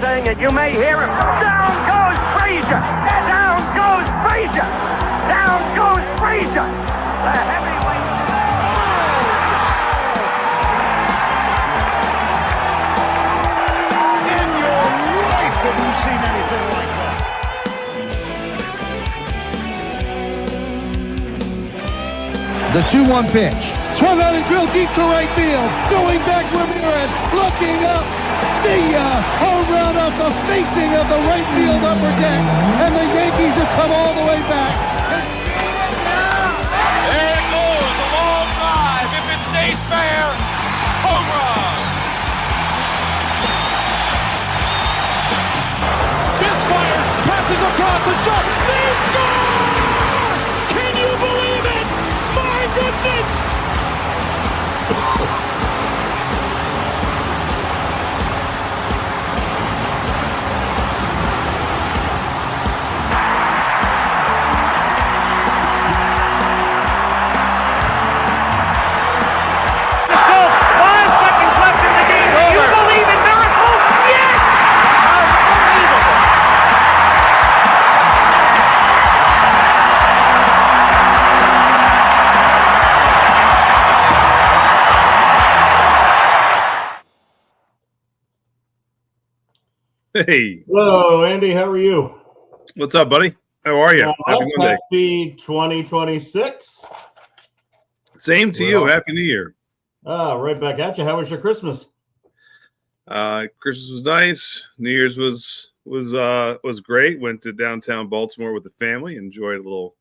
saying it. You may hear him. Down goes Frazier. Down goes Frazier. Down goes Frazier. The heavyweight. In your life have you seen anything like that? The 2-1 pitch. Swung on and drilled deep to right field. Going back, Ramirez looking up. See ya! Home run off the facing of the right field upper deck. And the Yankees have come all the way back. There it goes. A long drive. If it stays fair, home run. Misfires. Passes across the shot. They score! Can you believe it? My goodness! Hey. Hello, Andy. How are you? What's up, buddy? How are you? Happy Monday. Happy 2026. Same to you. Happy New Year. Right back at you. How was your Christmas? Christmas was nice. New Year's was great. Went to downtown Baltimore with the family. Enjoyed a little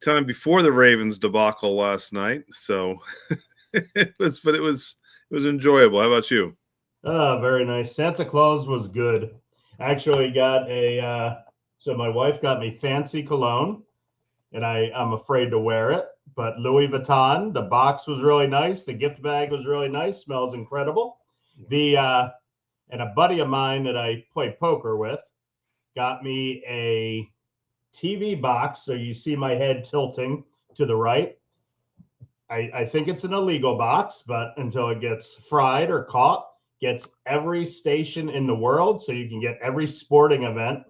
time before the Ravens debacle last night. So it was enjoyable. How about you? Very nice. Santa Claus was good. Actually got so my wife got me fancy cologne, and I'm afraid to wear it, but Louis Vuitton, the box was really nice. The gift bag was really nice. Smells incredible. And a buddy of mine that I play poker with got me a TV box. So you see my head tilting to the right. I think it's an illegal box, but until it gets fried or caught, gets every station in the world, so you can get every sporting event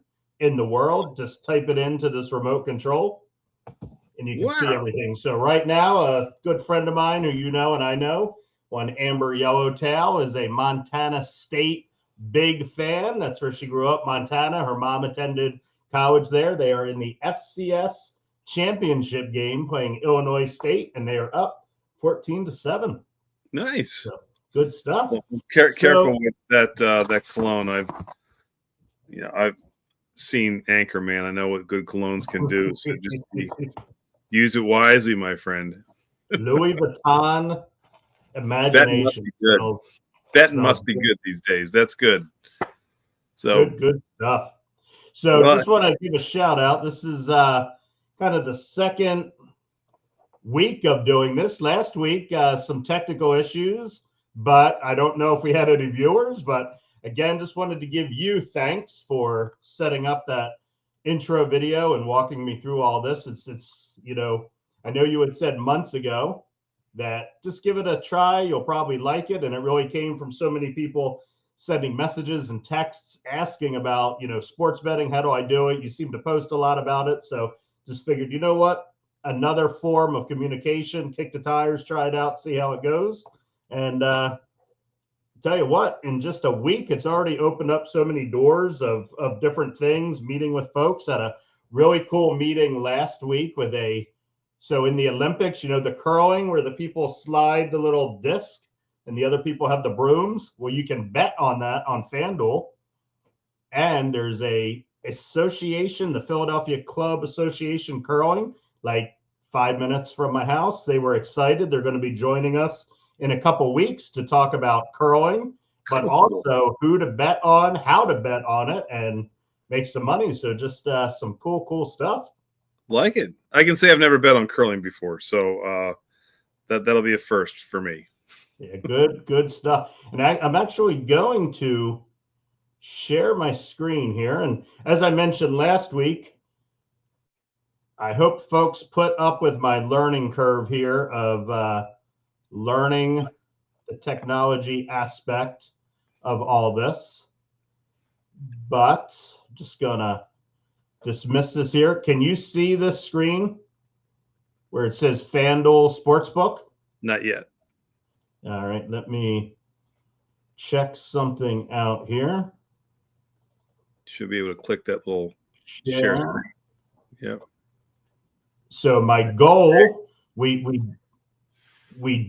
in the world. Just type it into this remote control, and you can see everything. So right now, a good friend of mine who you know and I know, one Amber Yellowtail, is a Montana State big fan. That's where she grew up, Montana. Her mom attended college there. They are in the FCS championship game playing Illinois State, and they are up 14-7. Nice. So, good stuff. Well, careful with that cologne. I've seen Anchorman. I know what good colognes can do. So just use it wisely, my friend. Louis Vuitton Imagination. Betting must be good these days. That's good. So good stuff. So just want to give a shout out. This is kind of the second week of doing this. Last week, some technical issues, but I don't know if we had any viewers. But again, just wanted to give you thanks for setting up that intro video and walking me through all this. It's I know you had said months ago that just give it a try. You'll probably like it. And it really came from so many people sending messages and texts asking about, sports betting. How do I do it? You seem to post a lot about it. So just figured, you know what? Another form of communication, kick the tires, try it out, see how it goes. And tell you what, in just a week, it's already opened up so many doors of different things, meeting with folks. At a really cool meeting last week with so in the Olympics, the curling where the people slide the little disc and the other people have the brooms. Well, you can bet on that on FanDuel. And there's a association, the Philadelphia Club Association Curling, like 5 minutes from my house. They were excited. They're going to be joining us in a couple weeks to talk about curling, but also who to bet on, how to bet on it, and make some money. So just some cool stuff. Like it. I can say I've never bet on curling before, so that'll be a first for me. Yeah, good stuff. And I'm actually going to share my screen here. And as I mentioned last week, I hope folks put up with my learning curve here of learning the technology aspect of all this. but just gonna dismiss this here. Can you see this screen where it says FanDuel Sportsbook? Not yet. All right, let me check something out here. Should be able to click that little share Share. screen. Yep. So my goal, we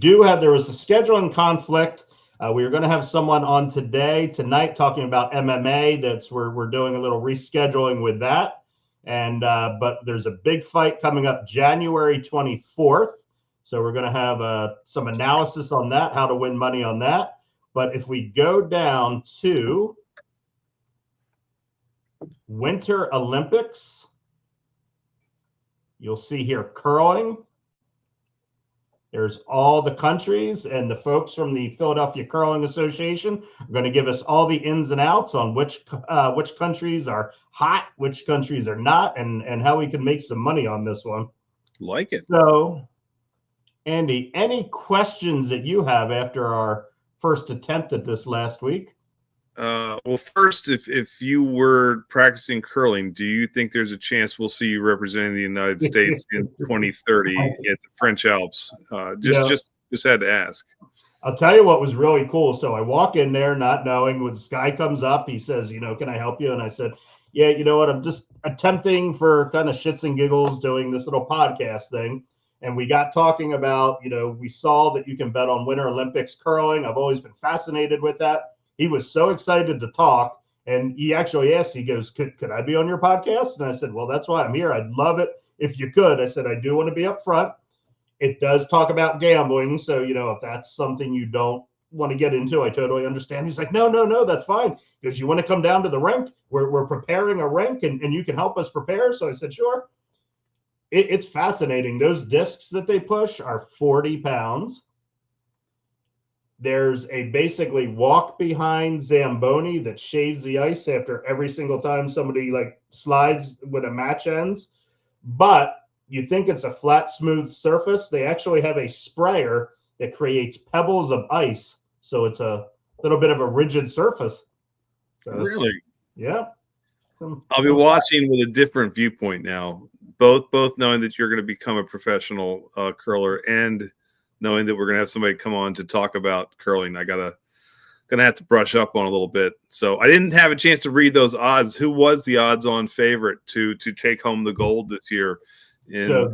do have, there was a scheduling conflict. We were going to have someone on tonight talking about MMA. That's where we're doing a little rescheduling with that. And but there's a big fight coming up January 24th. So we're going to have some analysis on that, how to win money on that. But if we go down to Winter Olympics, you'll see here curling. There's all the countries, and the folks from the Philadelphia Curling Association are going to give us all the ins and outs on which countries are hot, which countries are not, and how we can make some money on this one. Like it. So, Andy, any questions that you have after our first attempt at this last week? Well, first, if you were practicing curling, do you think there's a chance we'll see you representing the United States in 2030 at the French Alps? Just had to ask. I'll tell you what was really cool. So I walk in there not knowing. When this guy comes up, he says, can I help you? And I said, yeah, you know what? I'm just attempting for kind of shits and giggles doing this little podcast thing. And we got talking about, we saw that you can bet on Winter Olympics curling. I've always been fascinated with that. He was so excited to talk, and he actually asked, he goes, could I be on your podcast? And I said, well, that's why I'm here. I'd love it if you could. I said, I do want to be up front. It does talk about gambling. So, if that's something you don't want to get into, I totally understand. He's like, no, that's fine. Because you want to come down to the rink. We're preparing a rink, and you can help us prepare. So I said, sure. It's fascinating. Those discs that they push are 40 pounds. There's a basically walk behind Zamboni that shaves the ice after every single time somebody slides when a match ends. But you think it's a flat, smooth surface. They actually have a sprayer that creates pebbles of ice. So it's a little bit of a rigid surface. So Really? Yeah. I'll be watching with a different viewpoint now, both knowing that you're going to become a professional curler and knowing that we're going to have somebody come on to talk about curling. Gonna have to brush up on a little bit. So I didn't have a chance to read those odds. Who was the odds-on favorite to take home the gold this year? So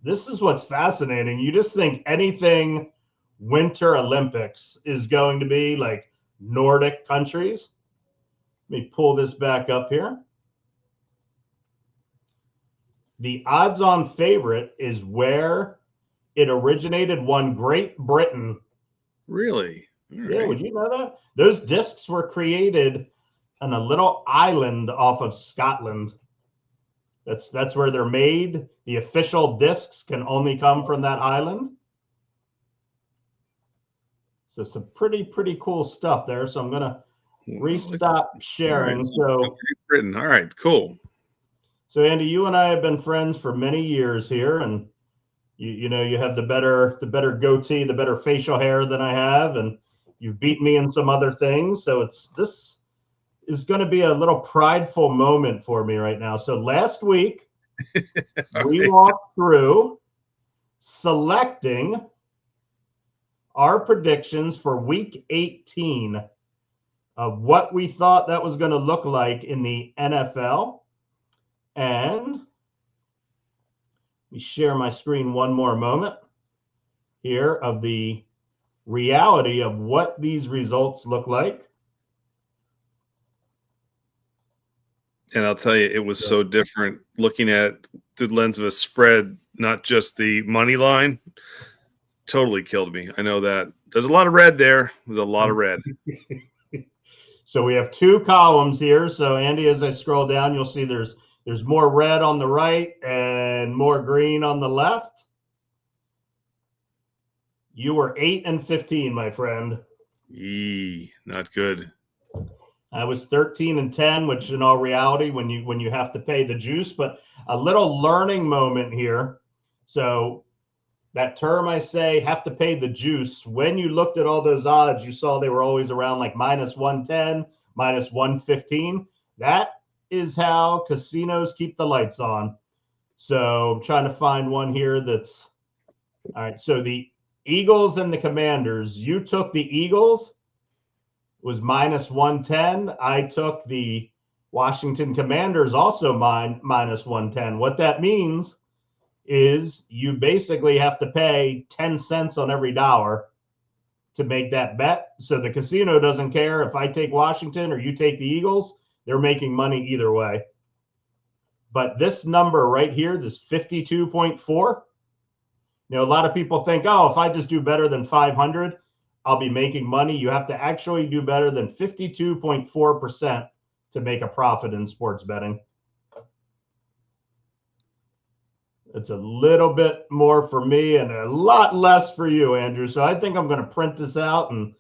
this is what's fascinating. You just think anything Winter Olympics is going to be like Nordic countries. Let me pull this back up here. The odds-on favorite is where it originated, won Great Britain. Really? Yeah, would you know that? Those discs were created on a little island off of Scotland. That's where they're made. The official discs can only come from that island. So some pretty cool stuff there. So I'm gonna restop sharing. So Britain. All right, cool. So Andy, you and I have been friends for many years here, and you have the better goatee, the better facial hair than I have, and you beat me in some other things. So this is going to be a little prideful moment for me right now. So last week we walked through selecting our predictions for week 18 of what we thought that was going to look like in the NFL. And let me share my screen one more moment here of the reality of what these results look like. And I'll tell you, it was so different looking at the lens of a spread, not just the money line. Totally killed me. I know that. There's a lot of red there. There's a lot of red. So we have two columns here. So Andy, as I scroll down, you'll see there's more red on the right and more green on the left. You were 8-15, my friend. Not good. I was 13-10, which in all reality, when you have to pay the juice, but a little learning moment here. So that term I say, have to pay the juice. When you looked at all those odds, you saw they were always around like -110, minus 115. That is how casinos keep the lights on. So I'm trying to find one here that's all right. So the Eagles and the Commanders, you took the Eagles, was minus 110. I took the Washington Commanders, also minus 110. What that means is you basically have to pay 10 cents on every dollar to make that bet. So the casino doesn't care if I take Washington or you take the Eagles. They're making money either way. But this number right here, this 52.4, a lot of people think, oh, if I just do better than 500, I'll be making money. You have to actually do better than 52.4% to make a profit in sports betting. It's a little bit more for me and a lot less for you, Andrew. So I think I'm going to print this out and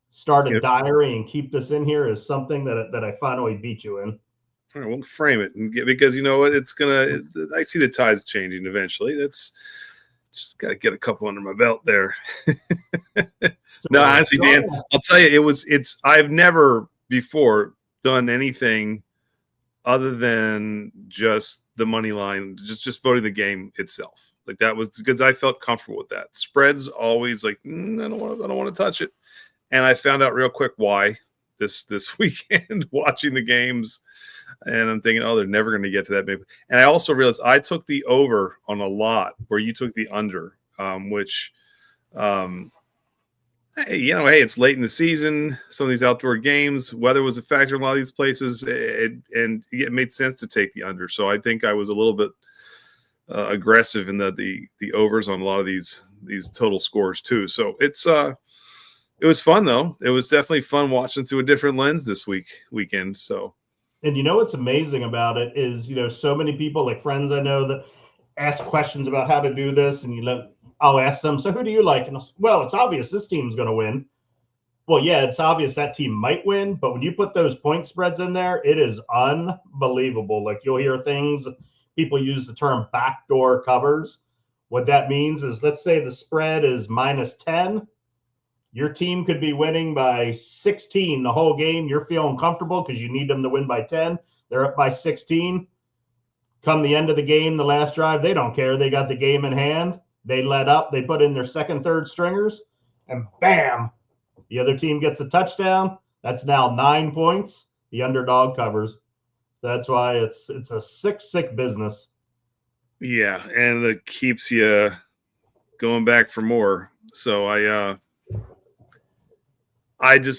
start a diary and keep this in here as something that I finally beat you in. All right, we'll frame it and because you know what, I see the tides changing eventually. That's just got to get a couple under my belt there. No, honestly, Dan, I'll tell you, I've never before done anything other than just the money line, just voting the game itself. Like that was because I felt comfortable with that. Spreads always like, I don't want to touch it. And I found out real quick why this weekend watching the games. And I'm thinking, they're never going to get to that big. And I also realized I took the over on a lot where you took the under, which, hey, it's late in the season. Some of these outdoor games, weather was a factor in a lot of these places, and it made sense to take the under. So I think I was a little bit aggressive in the overs on a lot of these total scores too. So it was fun though. It was definitely fun watching through a different lens this weekend. So. And what's amazing about it is, so many people, like friends I know, that ask questions about how to do this, and I'll ask them, so who do you like? And well, it's obvious this team's going to win. Well, yeah, it's obvious that team might win, but when you put those point spreads in there, it is unbelievable. Like you'll hear things, people use the term backdoor covers. What that means is, let's say the spread is minus 10. Your team could be winning by 16 the whole game. You're feeling comfortable because you need them to win by 10. They're up by 16. Come the end of the game, the last drive, they don't care. They got the game in hand. They let up. They put in their second, third stringers, and bam, the other team gets a touchdown. That's now 9 points. The underdog covers. That's why it's a sick business. Yeah, and it keeps you going back for more. So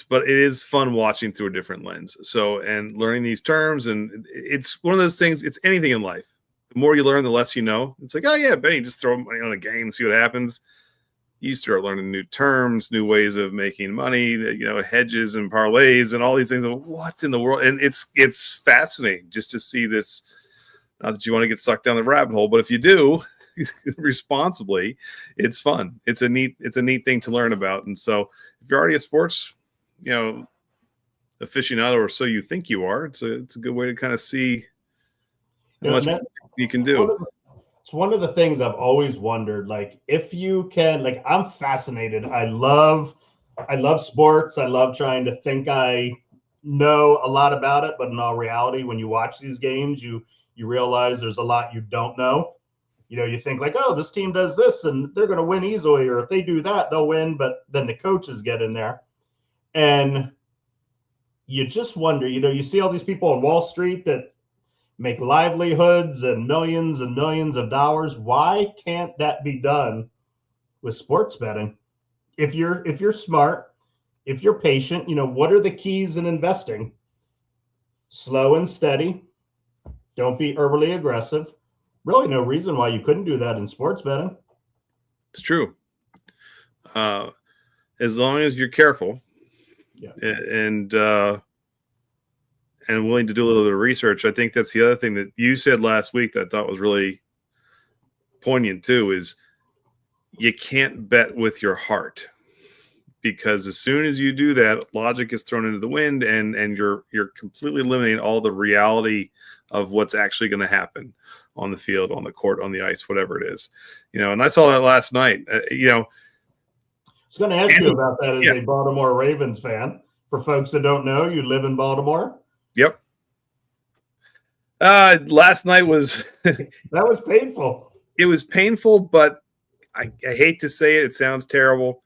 but it is fun watching through a different lens. So, and learning these terms, and it's one of those things, it's anything in life. The more you learn, the less you know. It's like, oh yeah, Benny, just throw money on a game, see what happens. You start learning new terms, new ways of making money, hedges and parlays and all these things. What in the world? And it's fascinating just to see this. Not that you want to get sucked down the rabbit hole, but if you do responsibly, it's fun. It's a neat thing to learn about. And so if you're already a sports, aficionado, or so you think you are, it's a good way to kind of see how much you can do. It's one of the things I've always wondered, like if you can, like I'm fascinated. I love sports. I love trying to think I know a lot about it, but in all reality, when you watch these games, you realize there's a lot you don't know. You think like, oh, this team does this and they're going to win easily, or if they do that, they'll win. But then the coaches get in there and you just wonder, you see all these people on Wall Street that make livelihoods and millions of dollars. Why can't that be done with sports betting? If you're smart, if you're patient, what are the keys in investing? Slow and steady. Don't be overly aggressive. Really no reason why you couldn't do that in sports betting. It's true. As long as you're careful, and willing to do a little bit of research. I think that's the other thing that you said last week that I thought was really poignant too, is you can't bet with your heart, because as soon as you do that, logic is thrown into the wind, and you're completely eliminating all the reality of what's actually going to happen on the field, on the court, on the ice, whatever it is. And I saw that last night. I was going to ask you about that as a Baltimore Ravens fan. For folks that don't know, you live in Baltimore. Yep. Last night was That was painful. it was painful, but I hate to say it. It sounds terrible.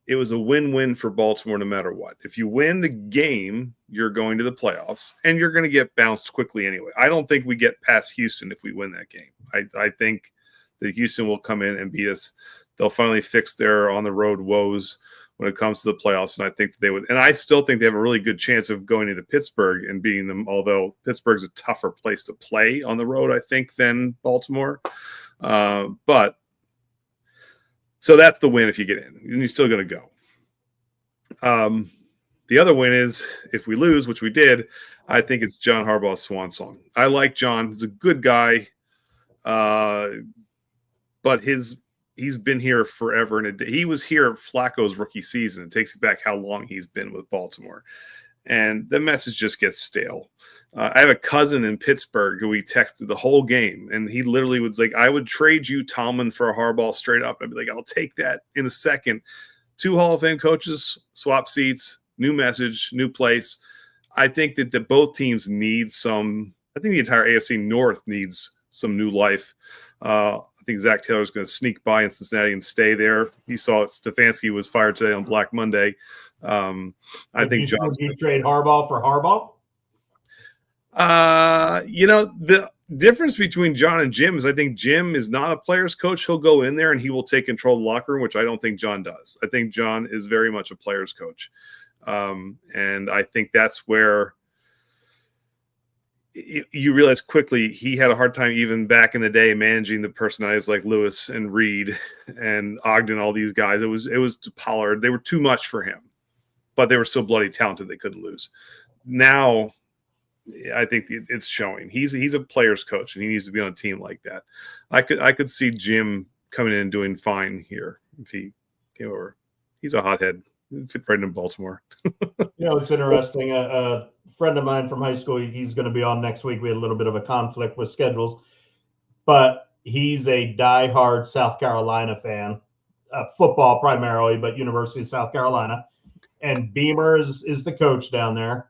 It was a win-win for Baltimore no matter what. If you win the game, you're going to the playoffs, and you're going to get bounced quickly anyway. I don't think we get past Houston if we win that game. I think that Houston will come in and beat us. They'll finally fix their on-the-road woes when it comes to the playoffs, and I think they would. And I still think they have a really good chance of going into Pittsburgh and beating them, although Pittsburgh's a tougher place to play on the road, I think, than Baltimore. But so that's the win if you get in. And you're still going to go. The other win is if we lose, which we did, I think it's John Harbaugh's swan song. I like John. He's a good guy. But he's been here forever and a day. He was here at Flacco's rookie season. It takes you back how long he's been with Baltimore. And the message just gets stale. I have a cousin in Pittsburgh who he texted the whole game, and he literally was like, I would trade you Tomlin for a Harbaugh straight up. I'd be like, I'll take that in a second. 2 Hall of Fame coaches, swap seats, new message, new place. I think that both teams need some – I think the entire AFC North needs some new life. I think Zach Taylor is going to sneak by in Cincinnati and stay there. You saw Stefanski was fired today on Black Monday. I think John's – Would you trade Harbaugh for Harbaugh? The difference between John and Jim is I think Jim is not a player's coach. He'll go in there and he will take control of the locker room, which I don't think John does. I think John is very much a player's coach. And I think that's where you realize quickly he had a hard time even back in the day managing the personalities like Lewis and Reed and Ogden, all these guys. It was Pollard. They were too much for him, but they were so bloody talented they couldn't lose. Now I think it's showing. He's a player's coach and he needs to be on a team like that. I could see Jim coming in and doing fine here if he came over. He's a hothead. Fit right in Baltimore. It's interesting. A friend of mine from high school, he's going to be on next week. We had a little bit of a conflict with schedules, but he's a diehard South Carolina fan, football primarily, but University of South Carolina. And Beamer is the coach down there.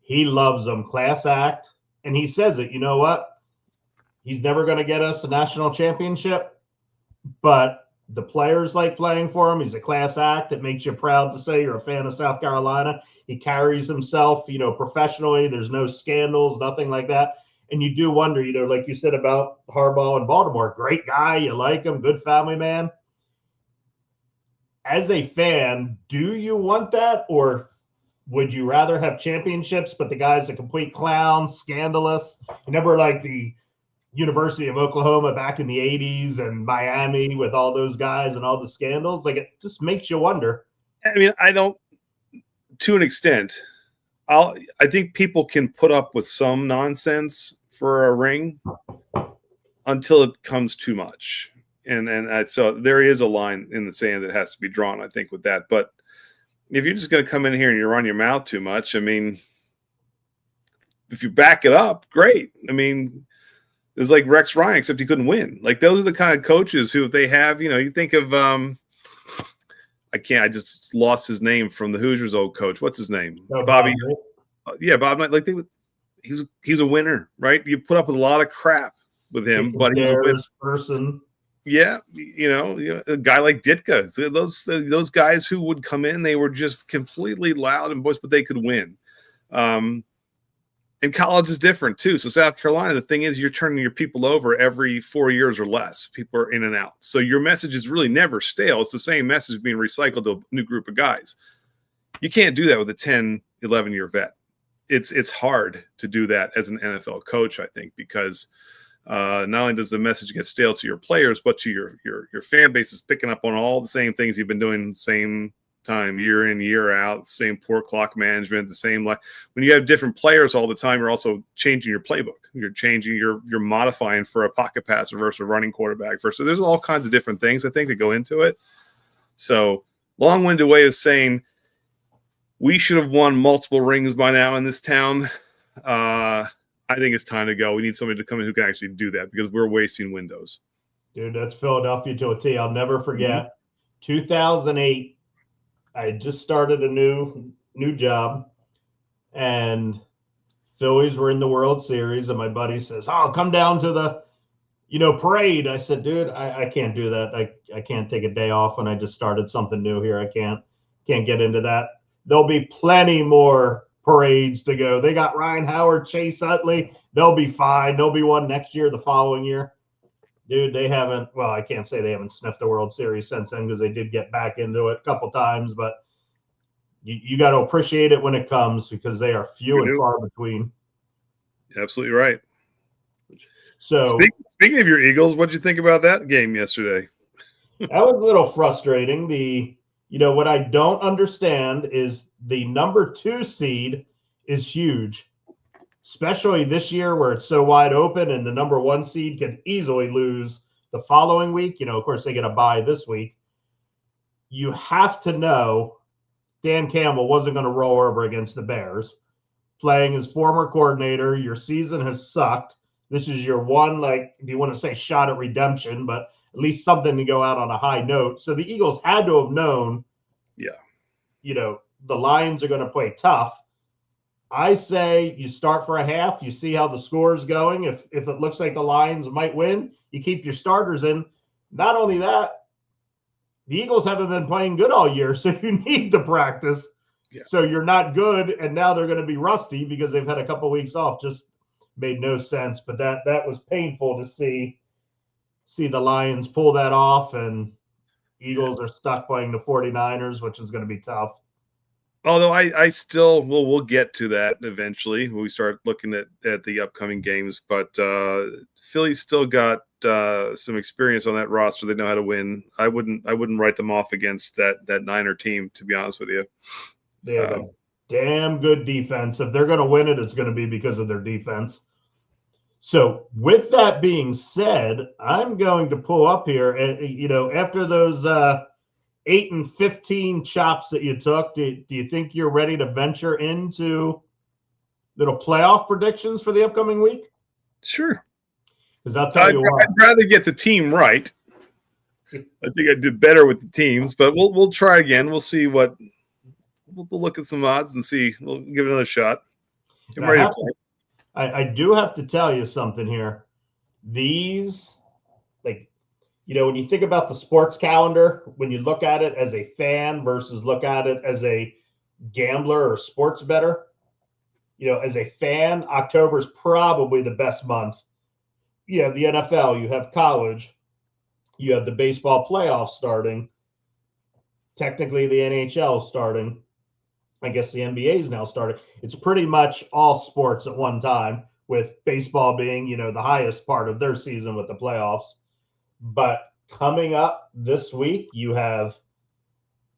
He loves them, class act. And he says it, you know what? He's never going to get us a national championship, but the players like playing for him. He's a class act. It makes you proud to say you're a fan of South Carolina. He carries himself, professionally. There's no scandals, nothing like that. And you do wonder, like you said about Harbaugh and Baltimore, great guy. You like him, good family man. As a fan, do you want that? Or would you rather have championships, but the guy's a complete clown, scandalous? Remember like the University of Oklahoma back in the 80s and Miami with all those guys and all the scandals? Like, it just makes you wonder. I mean, I don't, to an extent, I think people can put up with some nonsense for a ring until it becomes too much. And so there is a line in the sand that has to be drawn, I think, with that. But if you're just going to come in here and you run your mouth too much, I mean, if you back it up, great. I mean, it's like Rex Ryan, except he couldn't win. Like, those are the kind of coaches who, if they have, you think of, I just lost his name from the Hoosiers' old coach. What's his name? Bobby. Yeah, Bob Knight. Like, he's a winner, right? You put up with a lot of crap with him, but he's a winner. Person. Yeah, a guy like Ditka. Those guys who would come in, they were just completely loud and boisterous, but they could win. And college is different too. So South Carolina, the thing is, you're turning your people over every 4 years or less. People are in and out. So your message is really never stale. It's the same message being recycled to a new group of guys. You can't do that with a 10, 11-year vet. It's hard to do that as an NFL coach, I think, because not only does the message get stale to your players, but to your fan base is picking up on all the same things you've been doing same time, year in, year out, same poor clock management, the same, like when you have different players all the time, you're also changing your playbook. You're modifying for a pocket passer versus a running quarterback versus, there's all kinds of different things I think that go into it. So long-winded way of saying we should have won multiple rings by now in this town. I think it's time to go. We need somebody to come in who can actually do that because we're wasting windows. Dude, that's Philadelphia to a T. I'll never forget. 2008, I had just started a new new job, and Phillies were in the World Series, and my buddy says, "Oh, come down to the, parade." I said, "Dude, I can't do that. I can't take a day off when I just started something new here. I can't get into that. There'll be plenty more parades to go. They got Ryan Howard, Chase Utley. They'll be fine. There'll be one next year, the following year." Dude, they haven't, well, I can't say they haven't sniffed the World Series since then because they did get back into it a couple times, but you got to appreciate it when it comes because they are few and far between. Absolutely right. So speaking of your Eagles, what'd you think about that game yesterday? That was a little frustrating. What I don't understand is the number 2 seed is huge, especially this year where it's so wide open and the number 1 seed can easily lose the following week. Of course, they get a bye this week. You have to know Dan Campbell wasn't going to roll over against the Bears. Playing his former coordinator, your season has sucked. This is your one, if you want to say shot at redemption, but at least something to go out on a high note. So the Eagles had to have known, the Lions are going to play tough. I say you start for a half, you see how the score is going. If it looks like the Lions might win, you keep your starters in. Not only that, the Eagles haven't been playing good all year, so you need the practice. Yeah. So you're not good, and now they're going to be rusty because they've had a couple weeks off. Just made no sense, but that was painful to see the Lions pull that off, and Eagles are stuck playing the 49ers, which is going to be tough. Although I still we'll get to that eventually when we start looking at the upcoming games, but Philly's still got some experience on that roster. They know how to win. I wouldn't write them off against that Niner team, to be honest with you. They have a damn good defense. If they're going to win it, it's going to be because of their defense. So with that being said, I'm going to pull up here, after those 8-15 chops that you took, do you think you're ready to venture into little playoff predictions for the upcoming week? Sure. Because I'll tell you what. I'd rather get the team right. I think I did better with the teams, but we'll try again. We'll see what we'll look at some odds and see. We'll give it another shot. I'm ready to play. I do have to tell you something here. These, when you think about the sports calendar, when you look at it as a fan versus look at it as a gambler or sports bettor, as a fan, October is probably the best month. You have the NFL, you have college, you have the baseball playoffs starting. Technically, the NHL starting. I guess the NBA is now starting. It's pretty much all sports at one time, with baseball being, the highest part of their season with the playoffs. But coming up this week, you have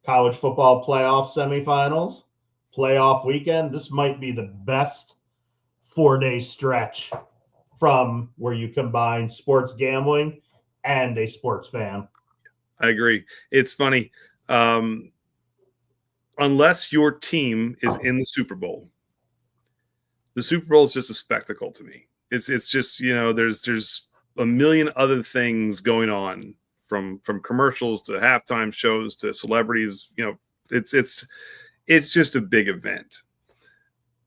college football playoff semifinals, playoff weekend. This might be the best 4-day stretch from where you combine sports gambling and a sports fan. I agree. It's funny. Unless your team is in the Super Bowl is just a spectacle to me. It's just, there's a million other things going on from commercials to halftime shows to celebrities. It's just a big event.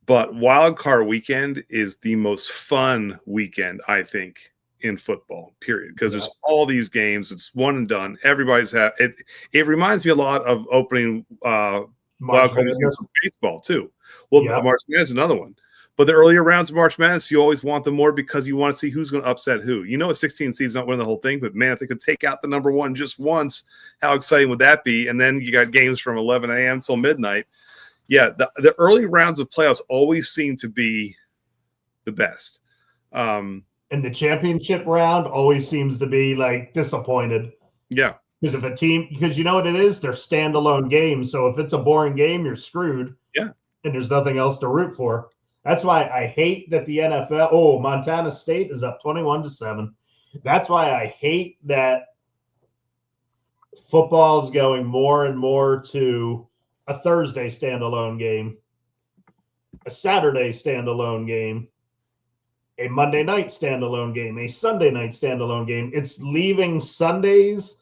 But Wild Card Weekend is the most fun weekend, I think, in football, period. Because there's all these games. It's one and done. Everybody's it reminds me a lot of opening Wild Card Weekend for baseball too. Well, March Madness is another one. But the earlier rounds of March Madness, you always want them more because you want to see who's going to upset who. A 16 seed's not winning the whole thing, but man, if they could take out the number one just once, how exciting would that be? And then you got games from 11 a.m. till midnight. Yeah, the early rounds of playoffs always seem to be the best. And the championship round always seems to be disappointed. Yeah. Because you know what it is? They're standalone games. So if it's a boring game, you're screwed. Yeah. And there's nothing else to root for. That's why I hate that the NFL. Montana State is up 21-7. That's why I hate that football is going more and more to a Thursday standalone game, a Saturday standalone game, a Monday night standalone game, a Sunday night standalone game. It's leaving Sundays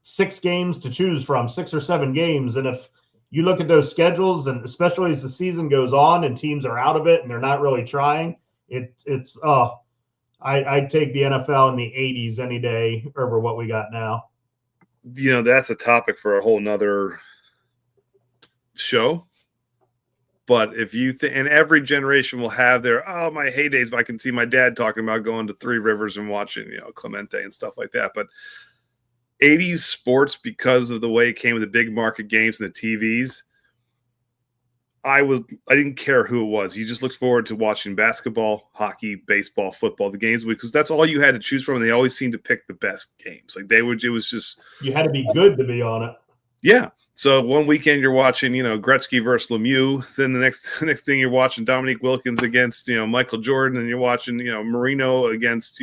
6 games to choose from, 6 or 7 games. And if you look at those schedules, and especially as the season goes on and teams are out of it and they're not really trying, I'd take the NFL in the 80s any day over what we got now. That's a topic for a whole nother show. But if you think, and every generation will have their, my heydays, I can see my dad talking about going to Three Rivers and watching, Clemente and stuff like that. But 80s sports, because of the way it came with the big market games and the TVs, I didn't care who it was. You just looked forward to watching basketball, hockey, baseball, football, the games, because that's all you had to choose from. And they always seemed to pick the best games. Like it was just, you had to be good to be on it. Yeah. So one weekend you're watching, Gretzky versus Lemieux. Then the next thing you're watching Dominique Wilkins against, Michael Jordan, and you're watching, Marino against,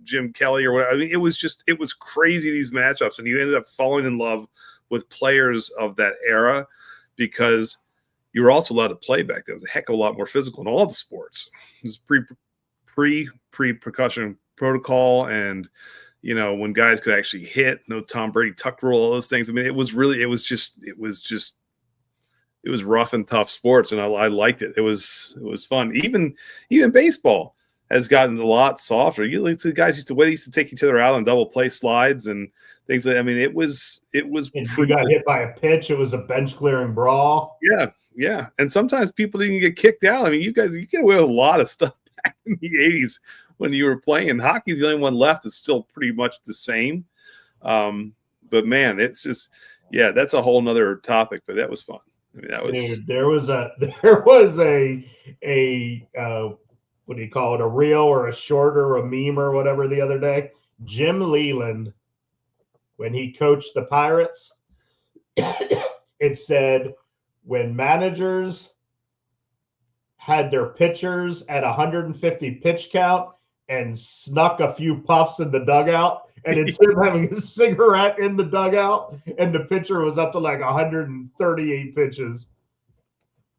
Jim Kelly or whatever. I mean, it was crazy, these matchups, and you ended up falling in love with players of that era because you were also allowed to play back then. It was a heck of a lot more physical in all the sports. It was pre-percussion protocol, and when guys could actually hit, no Tom Brady tuck rule, all those things. I mean, it was rough and tough sports, and I liked it. It was fun. Even baseball has gotten a lot softer. The guys used to take each other out on double play slides and things. It was. If you got hit by a pitch, it was a bench clearing brawl. Yeah. And sometimes people didn't get kicked out. I mean, you get away with a lot of stuff back in the 80s. When you were playing. Hockey's the only one left that's still pretty much the same. But man, it's just, that's a whole nother topic, but that was fun. I mean, that was, there was a what do you call it? A reel or a short or a meme or whatever the other day. Jim Leland, when he coached the Pirates, it said when managers had their pitchers at 150 pitch count, and snuck a few puffs in the dugout, and instead of having a cigarette in the dugout, and the pitcher was up to like 138 pitches.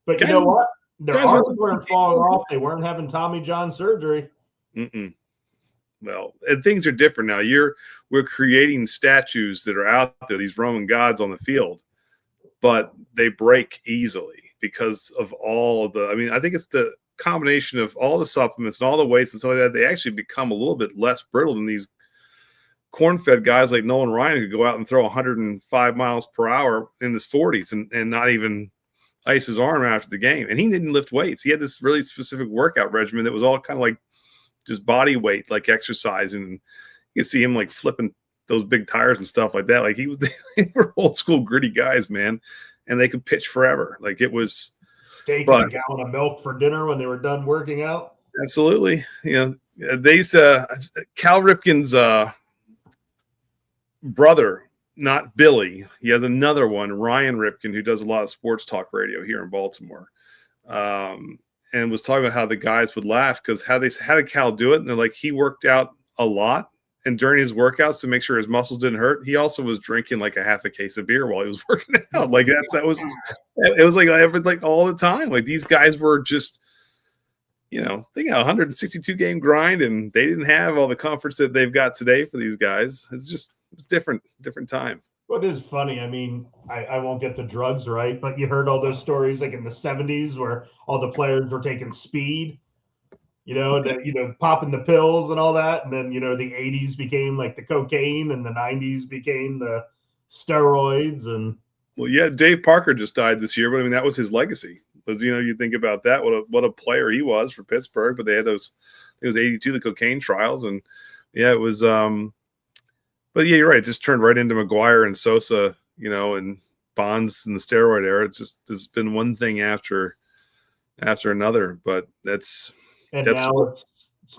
But you know what? Their arms weren't falling off. They weren't having Tommy John surgery. Well, and things are different now. We're creating statues that are out there, these Roman gods on the field, but they break easily because of all of I think it's the combination of all the supplements and all the weights and stuff like that. They actually become a little bit less brittle than these corn-fed guys like Nolan Ryan who could go out and throw 105 miles per hour in his 40s and not even ice his arm after the game. And he didn't lift weights. He had this really specific workout regimen that was all kind of like just body weight, like exercise. And you can see him like flipping those big tires and stuff like that. Like they were old school gritty guys, man. And they could pitch forever. Like it was steak and a gallon of milk for dinner when they were done working out. Absolutely. They used to, Cal Ripken's brother, not Billy. He has another one, Ryan Ripken, who does a lot of sports talk radio here in Baltimore. And was talking about how the guys would laugh because how did Cal do it? And they're like, he worked out a lot. And during his workouts to make sure his muscles didn't hurt, he also was drinking like a half a case of beer while he was working out. Like it was like all the time. Like these guys were just, they got a 162 game grind and they didn't have all the comforts that they've got today for these guys. It's different time. What is funny, I mean, I won't get the drugs right, but you heard all those stories like in the 70s where all the players were taking speed. Popping the pills and all that. And then, the 80s became like the cocaine and the 90s became the steroids. And well, yeah, Dave Parker just died this year, but I mean, that was his legacy. Because, you think about that, what a player he was for Pittsburgh, but they had it was 82, the cocaine trials. And yeah, it was, but yeah, you're right. It just turned right into McGuire and Sosa, and Bonds in the steroid era. It's just, there's been one thing after another, but that's now it's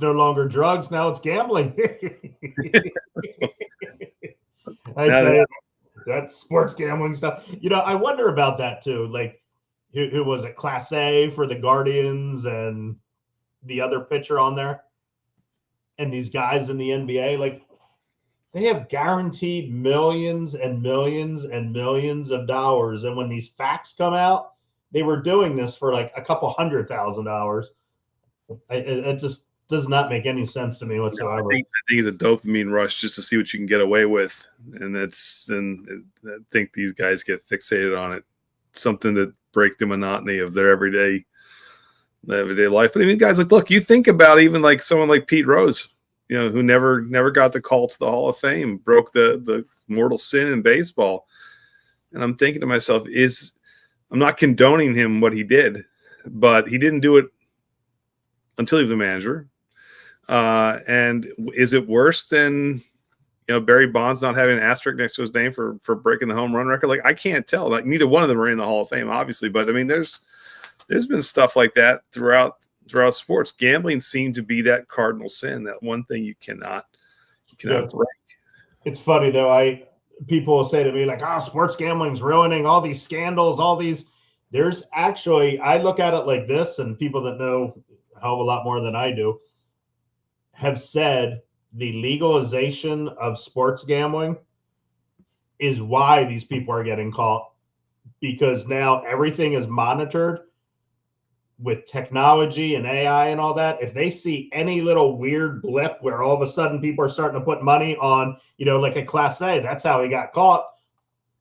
no longer drugs. Now it's gambling. I tell you, that's sports gambling stuff. I wonder about that too. Like, who was it? Class A for the Guardians and the other pitcher on there, and these guys in the NBA, like they have guaranteed millions and millions and millions of dollars. And when these facts come out, they were doing this for like a couple $100,000. It just does not make any sense to me whatsoever. I think it's a dopamine rush just to see what you can get away with, and I think these guys get fixated on it something that break the monotony of their everyday life. But I mean, guys, like, look, you think about even like someone like Pete Rose, you know, who never got the call to the Hall of Fame, broke the mortal sin in baseball. And I'm thinking to myself, I'm not condoning him what he did, but he didn't do it until he was a manager. And is it worse than, you know, Barry Bonds not having an asterisk next to his name for breaking the home run record? Like, I can't tell. Like, neither one of them are in the Hall of Fame, obviously, but I mean, there's been stuff like that throughout sports. Gambling seemed to be that cardinal sin, that one thing you cannot break. It's funny though. People will say to me like, sports gambling's ruining all these scandals, all these. There's actually, I look at it like this, and people that know a hell of a lot more than I do have said the legalization of sports gambling is why these people are getting caught, because now everything is monitored with technology and AI and all that. If they see any little weird blip where all of a sudden people are starting to put money on, you know, like a Class A, that's how he got caught.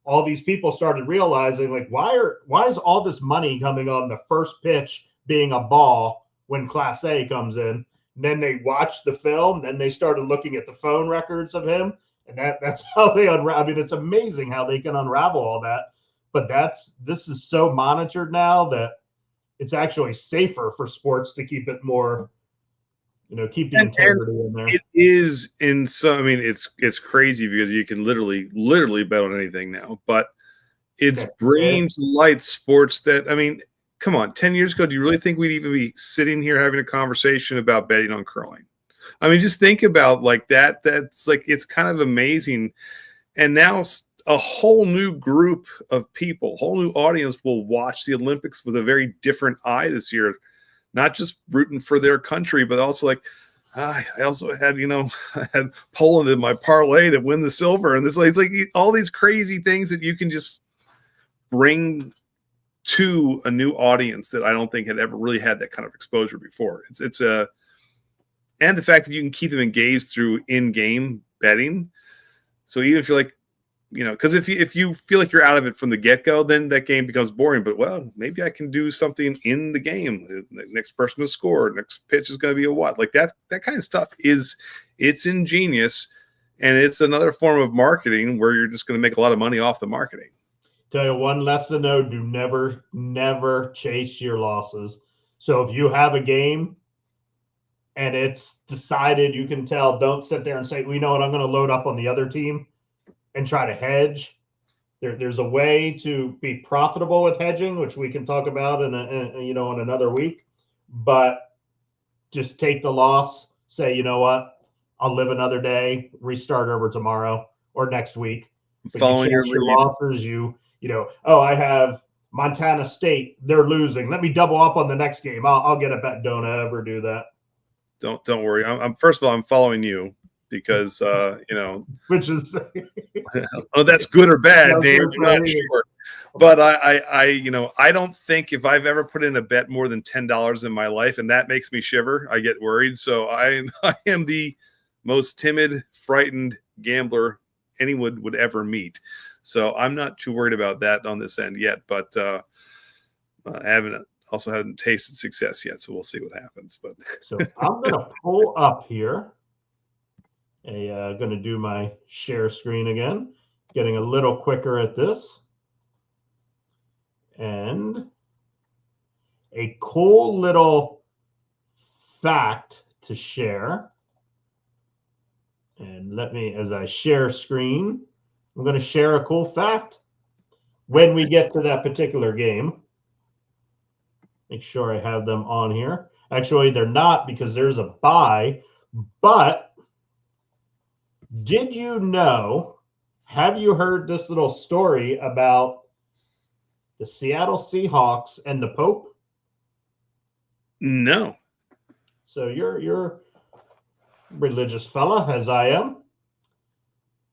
All these people started realizing, like, why is all this money coming on the first pitch being a ball when Class A comes in? And then they watched the film, then they started looking at the phone records of him, and that's how they unravel. I mean, it's amazing how they can unravel all that. But this is so monitored now that it's actually safer for sports to keep it more, you know, keep the integrity in there. It is in some. I mean, it's crazy because you can literally bet on anything now. But it's bringing to light sports that, I mean, come on, 10 years ago, do you really think we'd even be sitting here having a conversation about betting on curling? I mean, just think about like that. That's like, it's kind of amazing. And now a whole new group of people, whole new audience will watch the Olympics with a very different eye this year, not just rooting for their country, but also like, I also had, you know, I had Poland in my parlay to win the silver. And it's like all these crazy things that you can just bring to a new audience that I don't think had ever really had that kind of exposure before. And the fact that you can keep them engaged through in-game betting. So even if you're like, you know, because if you feel like you're out of it from the get-go, then that game becomes boring. But, well, maybe I can do something in the game. The next person to score, next pitch is going to be a what? Like that kind of stuff it's ingenious, and it's another form of marketing where you're just going to make a lot of money off the marketing. Tell you one lesson, though, do never chase your losses. So if you have a game and it's decided, you can tell, don't sit there and say, well, you know what, I'm going to load up on the other team and try to hedge. There's a way to be profitable with hedging, which we can talk about in another week. But just take the loss. Say, you know what? I'll live another day. Restart over tomorrow or next week. But Following your losses, you know. Oh, I have Montana State. They're losing. Let me double up on the next game. I'll get a bet. Don't ever do that. Don't worry. I'm first of all, I'm following you. Because you know, which is oh, that's good or bad, Dave. I'm not sure, but I you know, I don't think if I've ever put in a bet more than $10 in my life, and that makes me shiver, I get worried. So I am the most timid, frightened gambler anyone would ever meet. So I'm not too worried about that on this end yet. But I haven't tasted success yet, so we'll see what happens. But so I'm gonna pull up here. Going to do my share screen again, getting a little quicker at this. And a cool little fact to share. And as I share screen, I'm going to share a cool fact when we get to that particular game. Make sure I have them on here. Actually, they're not because there's a bye, but did you know, have you heard this little story about the Seattle Seahawks and the Pope? No. So you're a religious fella, as I am.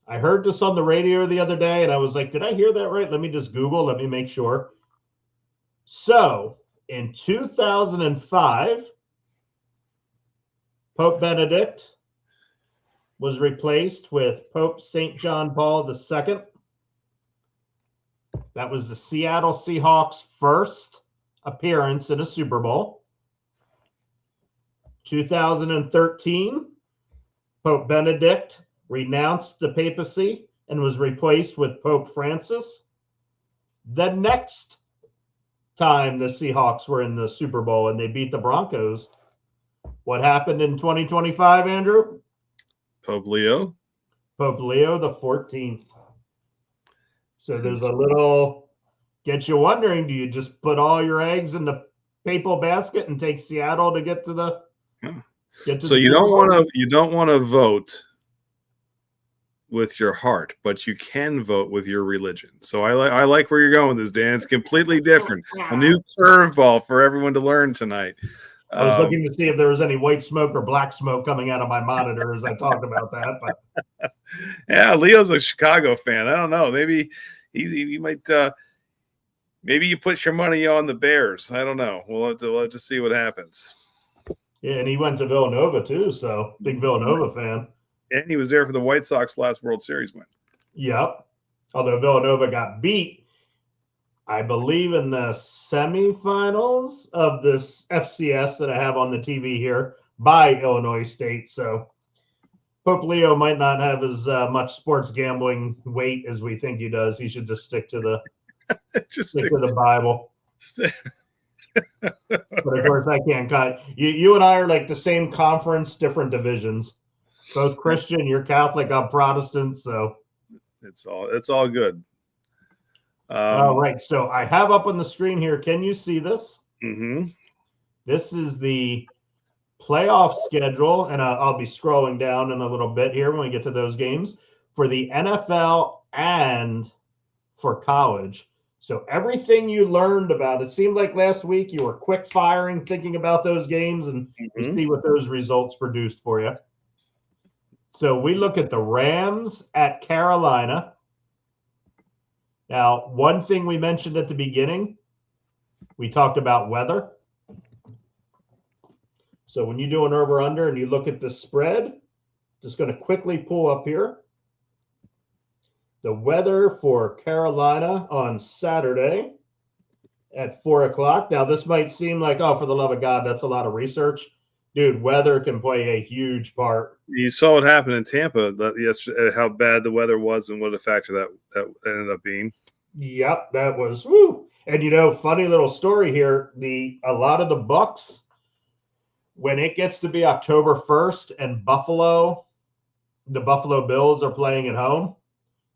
I heard this on the radio the other day, and I was like, did I hear that right? Let me just Google. Let me make sure. So in 2005, Pope Benedict was replaced with Pope St. John Paul II. That was the Seattle Seahawks' first appearance in a Super Bowl. 2013, Pope Benedict renounced the papacy and was replaced with Pope Francis. The next time the Seahawks were in the Super Bowl and they beat the Broncos, what happened in 2025, Andrew? Pope Leo. Pope Leo the 14th. So there's a little, get you wondering, do you just put all your eggs in the papal basket and take Seattle to get to the So you don't want to vote with your heart, but you can vote with your religion. So I like where you're going with this, Dan. It's completely different. A new curveball for everyone to learn tonight. I was looking to see if there was any white smoke or black smoke coming out of my monitor as I talked about that. But yeah, Leo's a Chicago fan. I don't know. Maybe he might. Maybe you put your money on the Bears. I don't know. We'll have to see what happens. Yeah, and he went to Villanova too, so big Villanova fan. And he was there for the White Sox last World Series win. Yep. Although Villanova got beat, I believe, in the semifinals of this FCS that I have on the TV here by Illinois State. So Pope Leo might not have as much sports gambling weight as we think he does. He should just stick to the stick to the Bible. But of course, I can't cut. You and I are like the same conference, different divisions. Both Christian, you're Catholic, I'm Protestant, so it's all good. All right, so I have up on the screen here. Can you see this? Mm-hmm. This is the playoff schedule, and I'll be scrolling down in a little bit here when we get to those games for the NFL and for college. So everything you learned about, it seemed like last week you were quick firing, thinking about those games, and you see what those results produced for you. So we look at the Rams at Carolina. Now, one thing we mentioned at the beginning, we talked about weather. So when you do an over-under and you look at the spread, just going to quickly pull up here. The weather for Carolina on Saturday at 4 o'clock. Now, this might seem like, oh, for the love of God, that's a lot of research. Dude, weather can play a huge part. You saw what happened in Tampa yesterday, how bad the weather was and what a factor that ended up being. Yep, that was woo. And funny little story here. A lot of the Bucks, when it gets to be October 1st and the Buffalo Bills are playing at home,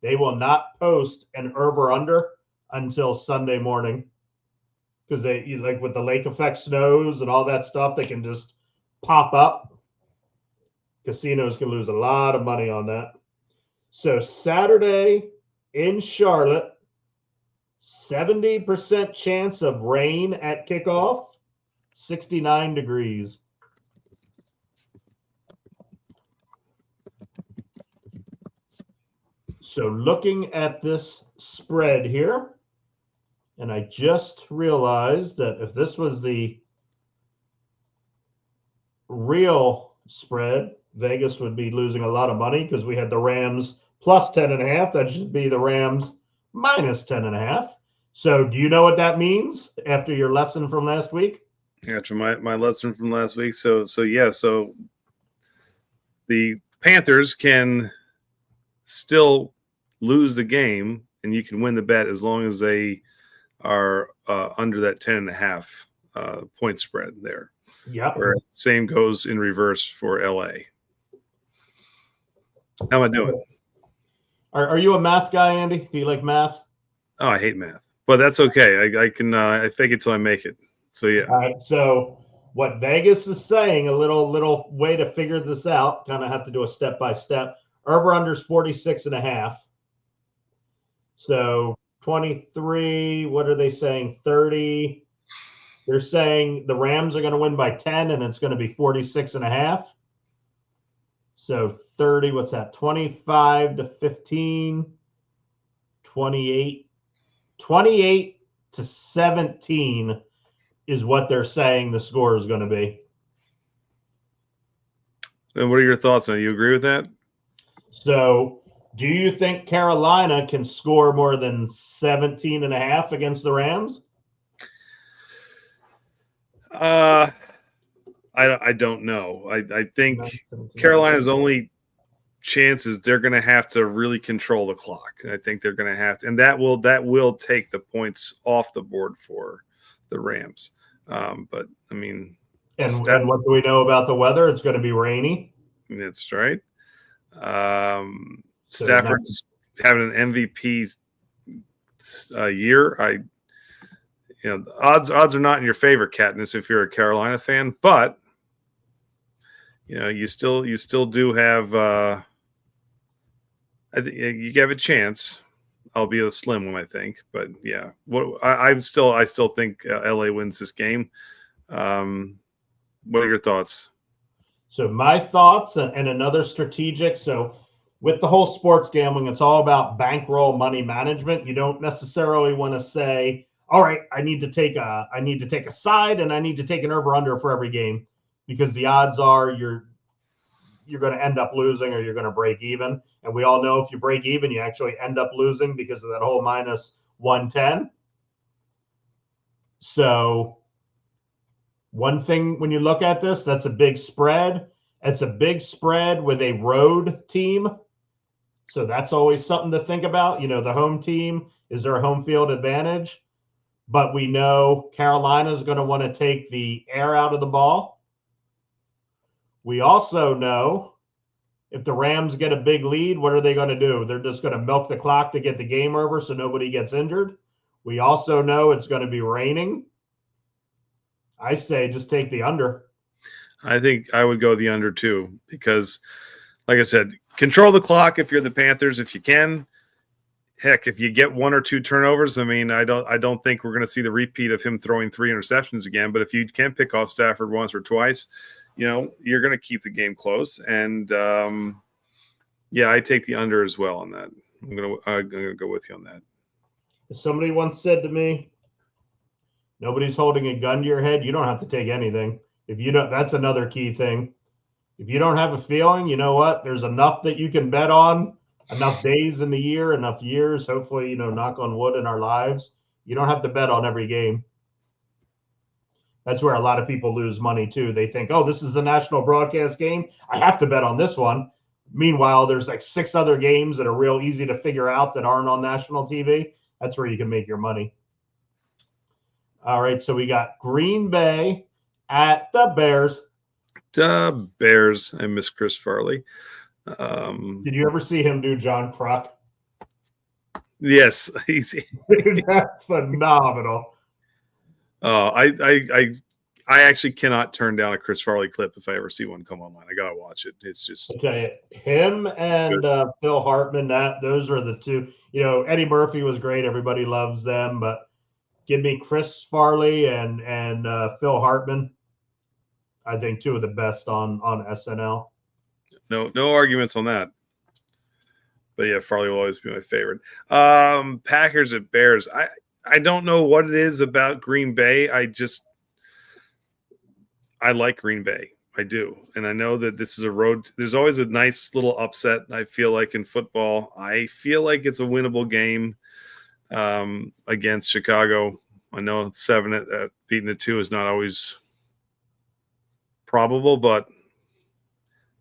they will not post an over-under until Sunday morning. Because they, like with the lake effect snows and all that stuff, they can just pop up. Casinos can lose a lot of money on that. So Saturday in Charlotte, 70% chance of rain at kickoff, 69 degrees. So looking at this spread here, and I just realized that if this was the real spread, Vegas would be losing a lot of money because we had the Rams plus 10.5. That should be the Rams minus 10.5. So do you know what that means after your lesson from last week? After my lesson from last week. So the Panthers can still lose the game and you can win the bet as long as they are under that 10.5 point spread there. Yep. Where same goes in reverse for LA. How am I doing? Are you a math guy, Andy? Do you like math? Oh, I hate math, but that's okay. I can I fake it till I make it. So yeah. All right. So what Vegas is saying, a little way to figure this out. Kind of have to do a step by step. Over/under's 46.5. So 23. What are they saying? 30. They're saying the Rams are going to win by 10, and it's going to be 46.5. So 30, what's that? 25 to 15, 28 to 17 is what they're saying the score is going to be. And what are your thoughts on it? You agree with that? So Do you think Carolina can score more than 17.5 against the Rams? I don't know. I think Carolina's only chance is they're going to have to really control the clock. I think they're going to have to, and that will take the points off the board for the Rams. But I mean, and what do we know about the weather? It's going to be rainy. That's right. Stafford's having an MVP year. The odds are not in your favor, Katniss, if you're a Carolina fan, but you still do have. I think you have a chance, albeit a slim one, I think. But yeah, I still think LA wins this game. What are your thoughts? So my thoughts and another strategic. So with the whole sports gambling, it's all about bankroll money management. You don't necessarily want to say, all right, I need to take a side and I need to take an over under for every game, because the odds are you're going to end up losing or you're going to break even. And we all know if you break even, you actually end up losing because of that whole minus 110. So one thing when you look at this, that's a big spread. It's a big spread with a road team. So that's always something to think about. The home team, is there a home field advantage? But we know Carolina is going to want to take the air out of the ball. We also know if the Rams get a big lead, what are they going to do? They're just going to milk the clock to get the game over so nobody gets injured. We also know it's going to be raining. I say just take the under. I think I would go the under too, because like I said, control the clock if you're the Panthers, if you can. Heck, if you get one or two turnovers, I mean, I don't think we're going to see the repeat of him throwing 3 interceptions again. But if you can pick off Stafford once or twice, you're going to keep the game close. And I take the under as well on that. I'm going to go with you on that. Somebody once said to me, nobody's holding a gun to your head. You don't have to take anything. If you don't, that's another key thing. If you don't have a feeling, you know what? There's enough that you can bet on, enough days in the year, enough years, hopefully, knock on wood in our lives. You don't have to bet on every game. That's where a lot of people lose money too. They think, oh, this is a national broadcast game, I have to bet on this one. Meanwhile, there's like 6 other games that are real easy to figure out that aren't on national TV. That's where you can make your money. All right, so we got Green Bay at the Bears. The Bears. I miss Chris Farley. Did you ever see him do John Kruk? Yes, easy. That's phenomenal. I actually cannot turn down a Chris Farley clip if I ever see one come online. I gotta watch it. It's just okay. Him and Phil Hartman. Those are the two. Eddie Murphy was great. Everybody loves them, but give me Chris Farley and Phil Hartman. I think 2 of the best on SNL. No arguments on that. But yeah, Farley will always be my favorite. Packers at Bears. I don't know what it is about Green Bay. I like Green Bay. I do. And I know that this is a road. There's always a nice little upset, I feel like, in football. I feel like it's a winnable game against Chicago. I know 7 beating the 2 is not always probable, but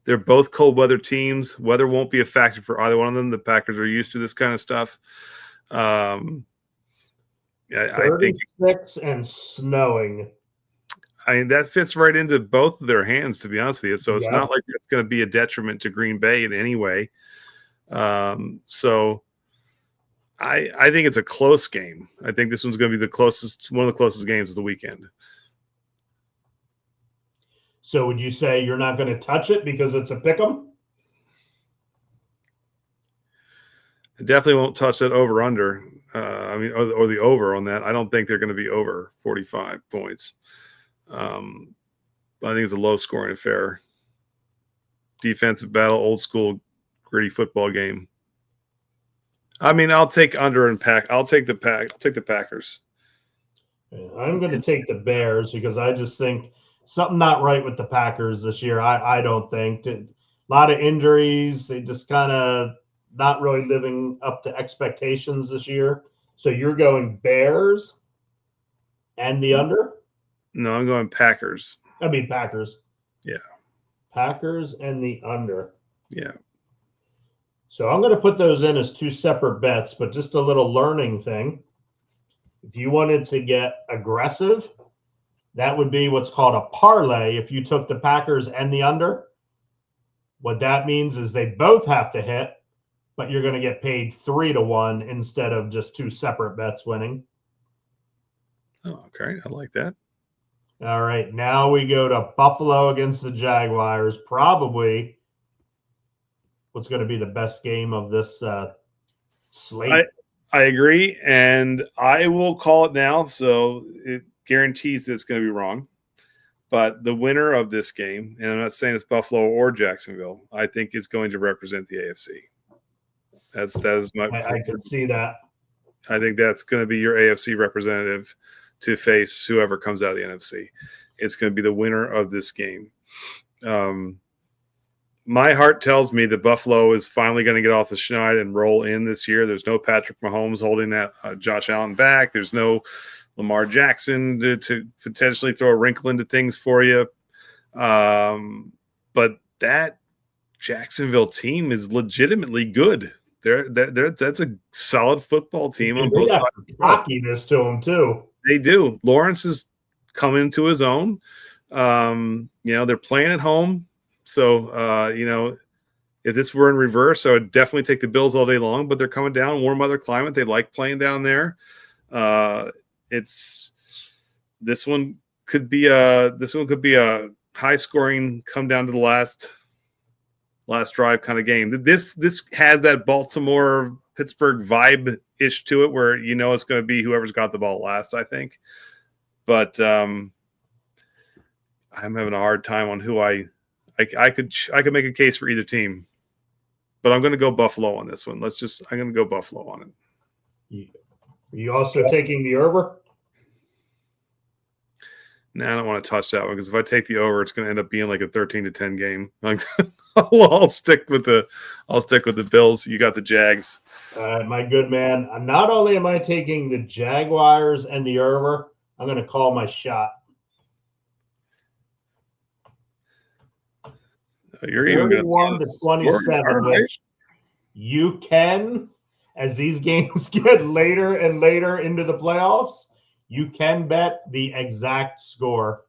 they're both cold weather teams. Weather won't be a factor for either one of them. The Packers are used to this kind of stuff. I think 36 and snowing. I mean, that fits right into both of their hands, to be honest with you. So it's not like it's going to be a detriment to Green Bay in any way. So I think it's a close game. I think this one's going to be one of the closest games of the weekend. So would you say you're not going to touch it because it's a pick 'em? I definitely won't touch that over under. Or the over on that. I don't think they're going to be over 45 points. I think it's a low scoring affair. Defensive battle, old school, gritty football game. I mean, I'll take under and pack. I'll take the Packers. I'm going to take the Bears because I just think something not right with the Packers this year. I don't think. A lot of injuries. They just kind of not really living up to expectations this year. So you're going Bears and the under? No, I'm going Packers. I mean Packers. Yeah. Packers and the under. Yeah. So I'm going to put those in as two separate bets, but just a little learning thing. If you wanted to get aggressive, that would be what's called a parlay if you took the Packers and the under. What that means is they both have to hit, but you're going to get paid 3-1 instead of just two separate bets winning. Oh, okay. I like that. All right. Now we go to Buffalo against the Jaguars. Probably what's going to be the best game of this slate. I agree, and I will call it now, so it guarantees that it's going to be wrong. But the winner of this game, and I'm not saying it's Buffalo or Jacksonville, I think is going to represent the AFC. That is my. I can see that. I think that's going to be your AFC representative to face whoever comes out of the NFC. It's going to be the winner of this game. My heart tells me that Buffalo is finally going to get off the schneid and roll in this year. There's no Patrick Mahomes holding that Josh Allen back. There's no Lamar Jackson to potentially throw a wrinkle into things for you. But that Jacksonville team is legitimately good. That's a solid football team on both sides. Cockiness to them too. They do. Lawrence is coming to his own. They're playing at home. So, if this were in reverse, I would definitely take the Bills all day long, but they're coming down, warm weather climate. They like playing down there. This one could be a high scoring, come down to the last drive kind of game. This has that Baltimore Pittsburgh vibe ish to it, where it's going to be whoever's got the ball last, I think. But I'm having a hard time on who I could make a case for either team, but I'm going to go Buffalo on this one. I'm going to go Buffalo on it. Are you also taking the over? No, I don't want to touch that one because if I take the over, it's going to end up being like a 13-10 game. I'll stick with the Bills. You got the Jags. My good man. Not only am I taking the Jaguars and the over, I'm going to call my shot. You're even 31 to 27, which you can, as these games get later and later into the playoffs, you can bet the exact score.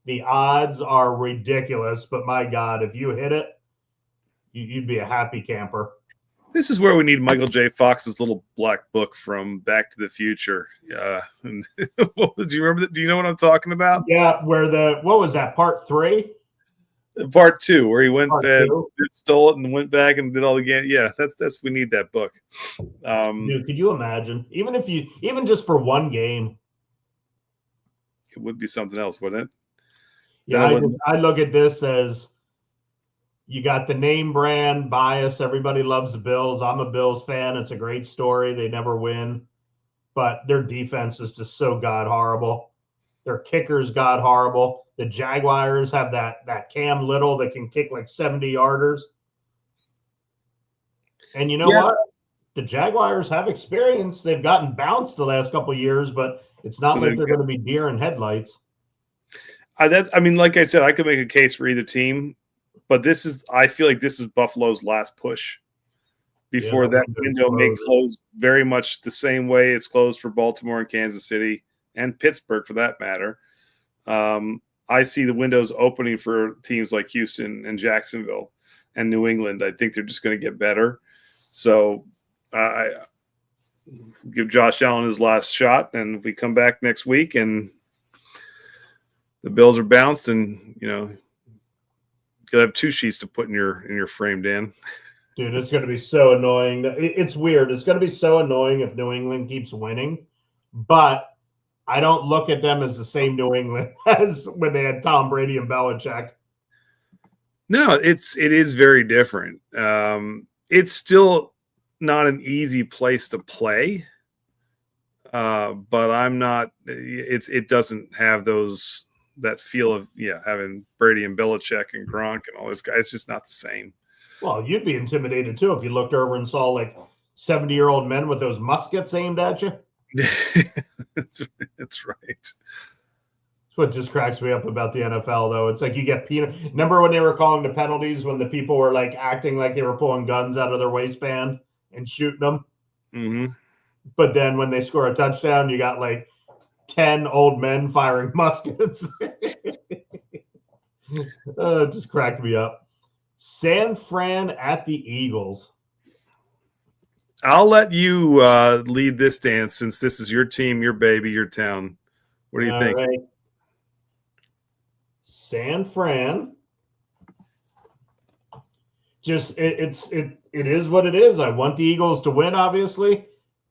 The odds are ridiculous, but my God, if you hit it, you'd be a happy camper. This is where we need Michael J. Fox's little black book from Back to the Future. Do you remember that? Do you know what I'm talking about? Yeah, what was that, part 3? Part 2, where he went and stole it and went back and did all the game. Yeah, that's we need that book. Dude, could you imagine? Even just for one game, it would be something else, wouldn't it? Yeah, I look at this as you got the name brand bias. Everybody loves the Bills. I'm a Bills fan. It's a great story. They never win, but their defense is just so god horrible. Their kickers god horrible. The Jaguars have that Cam Little that can kick like 70-yarders. And you know what? The Jaguars have experience. They've gotten bounced the last couple of years, but it's not like they're going to be deer in headlights. Like I said, I could make a case for either team, but I feel like this is Buffalo's last push before that window may close very much the same way it's closed for Baltimore and Kansas City and Pittsburgh for that matter. I see the windows opening for teams like Houston and Jacksonville and New England. I think they're just going to get better. So I give Josh Allen his last shot, and we come back next week and the Bills are bounced, and you'll have 2 sheets to put in your frame, Dan. Dude, it's going to be so annoying. It's weird. It's going to be so annoying if New England keeps winning, but I don't look at them as the same New England as when they had Tom Brady and Belichick. No, it is very different. It's still not an easy place to play, but I'm not. It doesn't have that feel of having Brady and Belichick and Gronk and all this guys. It's just not the same. Well, you'd be intimidated too if you looked over and saw like 70-year-old men with those muskets aimed at you. That's right. That's what just cracks me up about the NFL, though. It's like you get Remember when they were calling the penalties when the people were like acting like they were pulling guns out of their waistband and shooting them? Mm-hmm. But then when they score a touchdown, you got like 10 old men firing muskets. It just cracked me up. San Fran at the Eagles. I'll let you lead this dance since this is your team, your baby, your town. What do you think? Right. San Fran. Just it is what it is. I want the Eagles to win, obviously.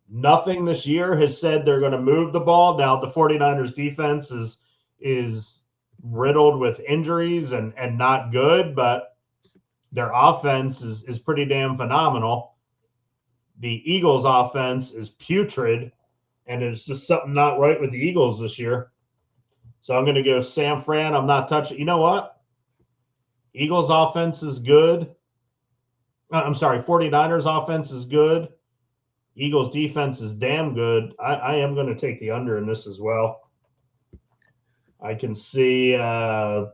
Nothing this year has said they're going to move the ball. Now the 49ers defense is riddled with injuries and not good, but their offense is pretty damn phenomenal. The Eagles offense is putrid, and there's just something not right with the Eagles this year. So I'm going to go San Fran. I'm not touching. You know what? Eagles offense is good. I'm sorry, 49ers offense is good. Eagles defense is damn good. I am going to take the under in this as well. I can see a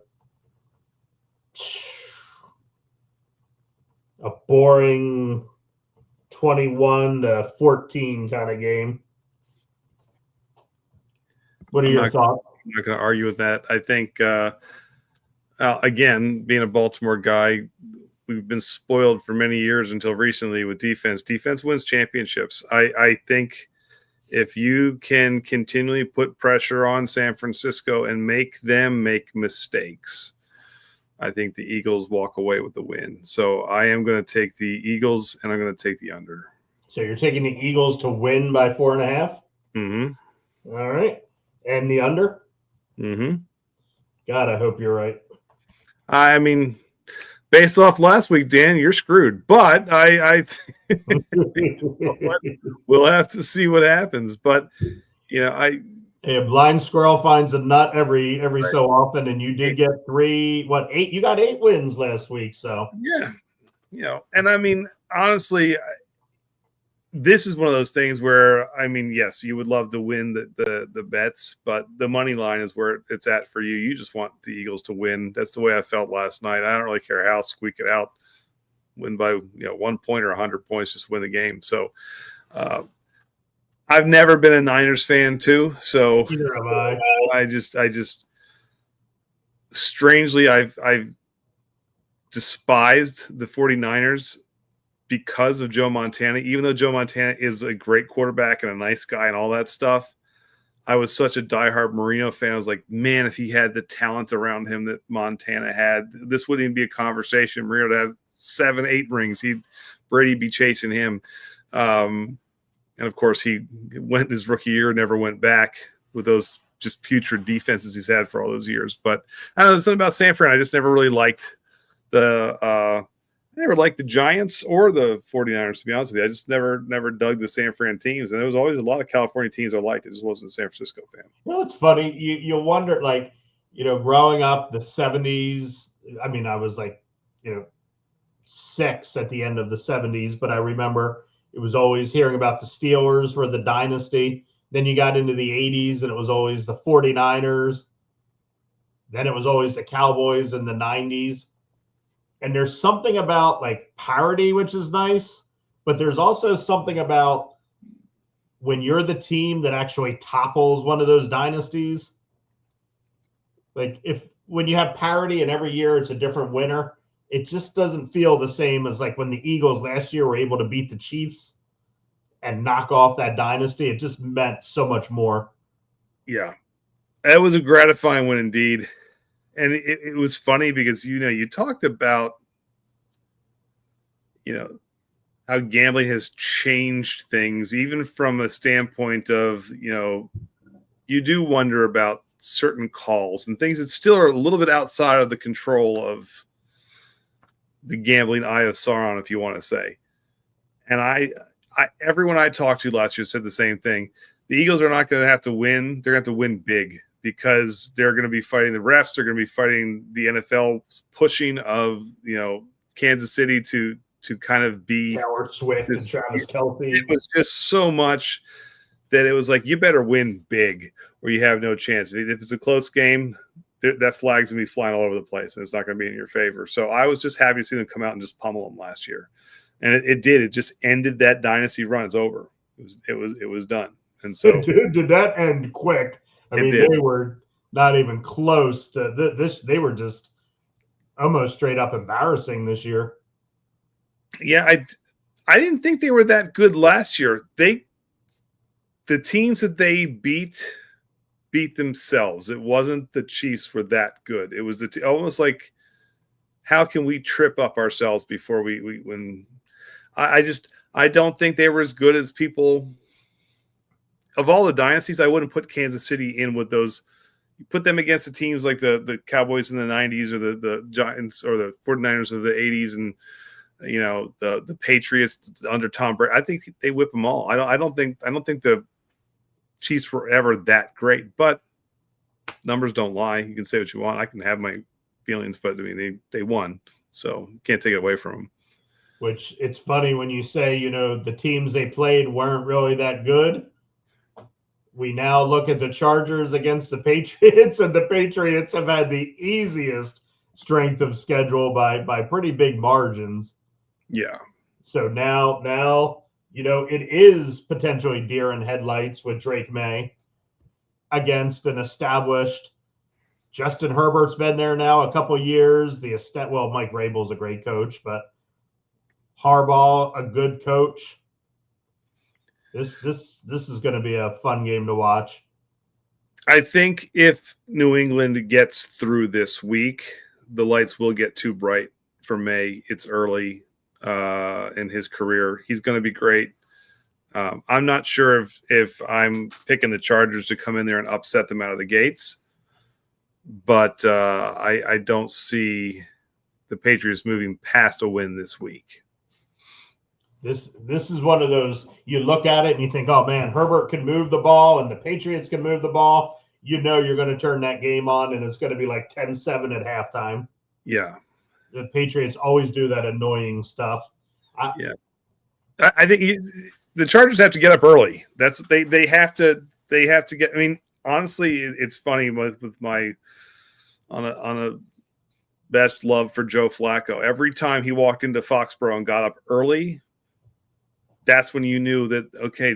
boring 21-14 kind of game. What are your thoughts? I'm not going to argue with that. I think, again, being a Baltimore guy, we've been spoiled for many years until recently with defense. Defense wins championships. I think if you can continually put pressure on San Francisco and make them make mistakes, I think the Eagles walk away with the win. So I am going to take the Eagles, and I'm going to take the under. So you're taking the Eagles to win by 4.5? Mm-hmm. All right. And the under? Mm-hmm. God, I hope you're right. I mean, based off last week, Dan, you're screwed. But we'll have to see what happens. But, a blind squirrel finds a nut every Right. so often, and you did get 8? You got 8 wins last week, so. Yeah. And I mean, honestly, this is one of those things where, I mean, yes, you would love to win the bets, but the money line is where it's at for you. You just want the Eagles to win. That's the way I felt last night. I don't really care how squeak it out, win by 1 point or 100 points, just win the game. So I've never been a Niners fan too. So Neither have I. I just strangely, I've despised the 49ers because of Joe Montana. Even though Joe Montana is a great quarterback and a nice guy and all that stuff, I was such a diehard Marino fan. I was like, man, if he had the talent around him that Montana had, this wouldn't even be a conversation. Marino would have 7-8 rings. Brady be chasing him. And of course, he went his rookie year, never went back with those just putrid defenses he's had for all those years. But I don't know, something about San Fran. I just never really liked I never liked the Giants or the 49ers, to be honest with you. I just never dug the San Fran teams. And there was always a lot of California teams I liked. I just wasn't a San Francisco fan. It's funny. You wonder, like, growing up, the 70s, I mean, I was like, 6 at the end of the 70s, but I remember it was always hearing about the Steelers were the dynasty. Then you got into the 80s, and it was always the 49ers. Then it was always the Cowboys in the 90s. And there's something about like parity, which is nice, but there's also something about when you're the team that actually topples one of those dynasties. Like when you have parity and every year it's a different winner, it just doesn't feel the same as like when the Eagles last year were able to beat the Chiefs and knock off that dynasty. It just meant so much more. Yeah, that was a gratifying win indeed. And it was funny because, you talked about, how gambling has changed things, even from a standpoint of, you do wonder about certain calls and things that still are a little bit outside of the control of the gambling eye of Sauron, if you want to say. And everyone I talked to last year said the same thing. The Eagles are not going to have to win. They're going to have to win big, because they're going to be fighting the refs. They're going to be fighting the NFL pushing of, Kansas City to kind of be Taylor Swift and Travis Kelce. It was just so much that it was like, you better win big or you have no chance. If it's a close game, that flag's going to be flying all over the place and it's not going to be in your favor. So I was just happy to see them come out and just pummel them last year. And it did. It just ended that dynasty run. It's over. It was done. And so did that end quick? I mean, they were not even close to this. They were just almost straight up embarrassing this year. Yeah, I didn't think they were that good last year. The teams that they beat themselves. It wasn't the Chiefs were that good. It was almost like, how can we trip up ourselves before we when I don't think they were as good as people. Of all the dynasties, I wouldn't put Kansas City in with those. You put them against the teams like the Cowboys in the 90s or the Giants or the 49ers of the 80s and the Patriots under Tom Brady. I think they whip them all. I don't think the Chiefs were ever that great, but numbers don't lie. You can say what you want. I can have my feelings, but I mean they won, so you can't take it away from them. Which it's funny when you say the teams they played weren't really that good. We now look at the Chargers against the Patriots, and the Patriots have had the easiest strength of schedule by pretty big margins. Yeah. So now it is potentially deer in headlights with Drake May against an established. Justin Herbert's been there now a couple years. Mike Vrabel's a great coach, but Harbaugh, a good coach. This is going to be a fun game to watch. I think if New England gets through this week, the lights will get too bright for May. It's early in his career. He's going to be great. I'm not sure if I'm picking the Chargers to come in there and upset them out of the gates, but I don't see the Patriots moving past a win this week. This is one of those, you look at it and you think, oh man, Herbert can move the ball and the Patriots can move the ball. You're going to turn that game on and it's going to be like 10-7 at halftime. Yeah. The Patriots always do that annoying stuff. I think the Chargers have to get up early. That's what they have to get. I mean, honestly, it's funny with my on a best love for Joe Flacco. Every time he walked into Foxborough and got up early, that's when you knew that, okay,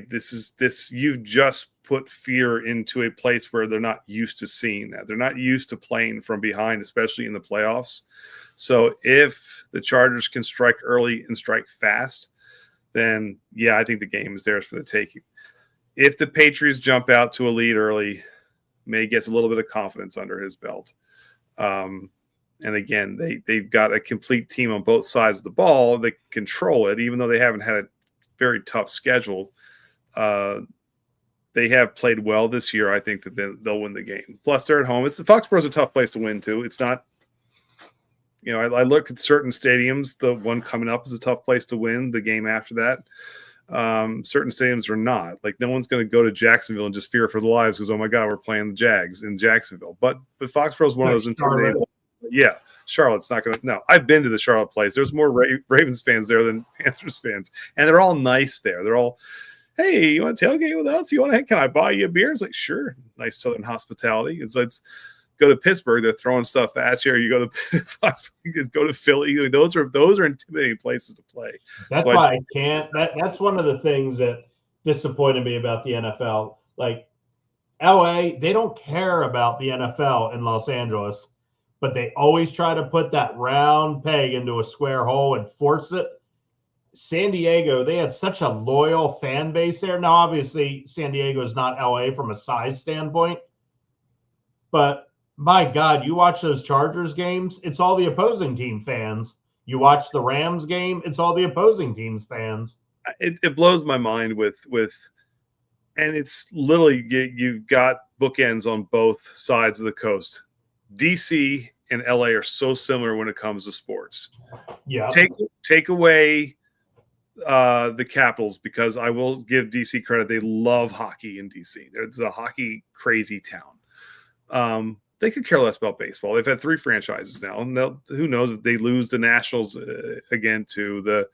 you've just put fear into a place where they're not used to seeing that. They're not used to playing from behind, especially in the playoffs. So if the Chargers can strike early and strike fast, then yeah, I think the game is theirs for the taking. If the Patriots jump out to a lead early, May gets a little bit of confidence under his belt. And again, they've got a complete team on both sides of the ball that can control it, even though they haven't had a very tough schedule. They have played well this year. I think that they'll win the game. Plus, they're at home. Foxborough's a tough place to win too. It's not, I look at certain stadiums. The one coming up is a tough place to win. The game after that, certain stadiums are not. Like, no one's going to go to Jacksonville and just fear for their lives because, oh my God, we're playing the Jags in Jacksonville. But Foxborough's one of those intimidating. Yeah, Charlotte's not going to. No, I've been to the Charlotte place. There's more Ravens fans there than Panthers fans, and they're all nice there. They're all, hey, you want to tailgate with us? Can I buy you a beer? It's like, sure. Nice Southern hospitality. It's like, go to Pittsburgh, they're throwing stuff at you. Or you go to Philly. Those are intimidating places to play. That's why I can't. That's one of the things that disappointed me about the NFL. Like, LA, they don't care about the NFL in Los Angeles, but they always try to put that round peg into a square hole and force it. San Diego, they had such a loyal fan base there. Now, obviously, San Diego is not LA from a size standpoint, but my God, you watch those Chargers games, it's all the opposing team fans. You watch the Rams game, it's all the opposing team's fans. It blows my mind with and it's literally, you've got bookends on both sides of the coast. DC and LA are so similar when it comes to sports. Yeah. Take away the Capitals, because I will give DC credit. They love hockey in DC. It's a hockey crazy town. they could care less about baseball. They've had 3 franchises now, and who knows if they lose the Nationals again to the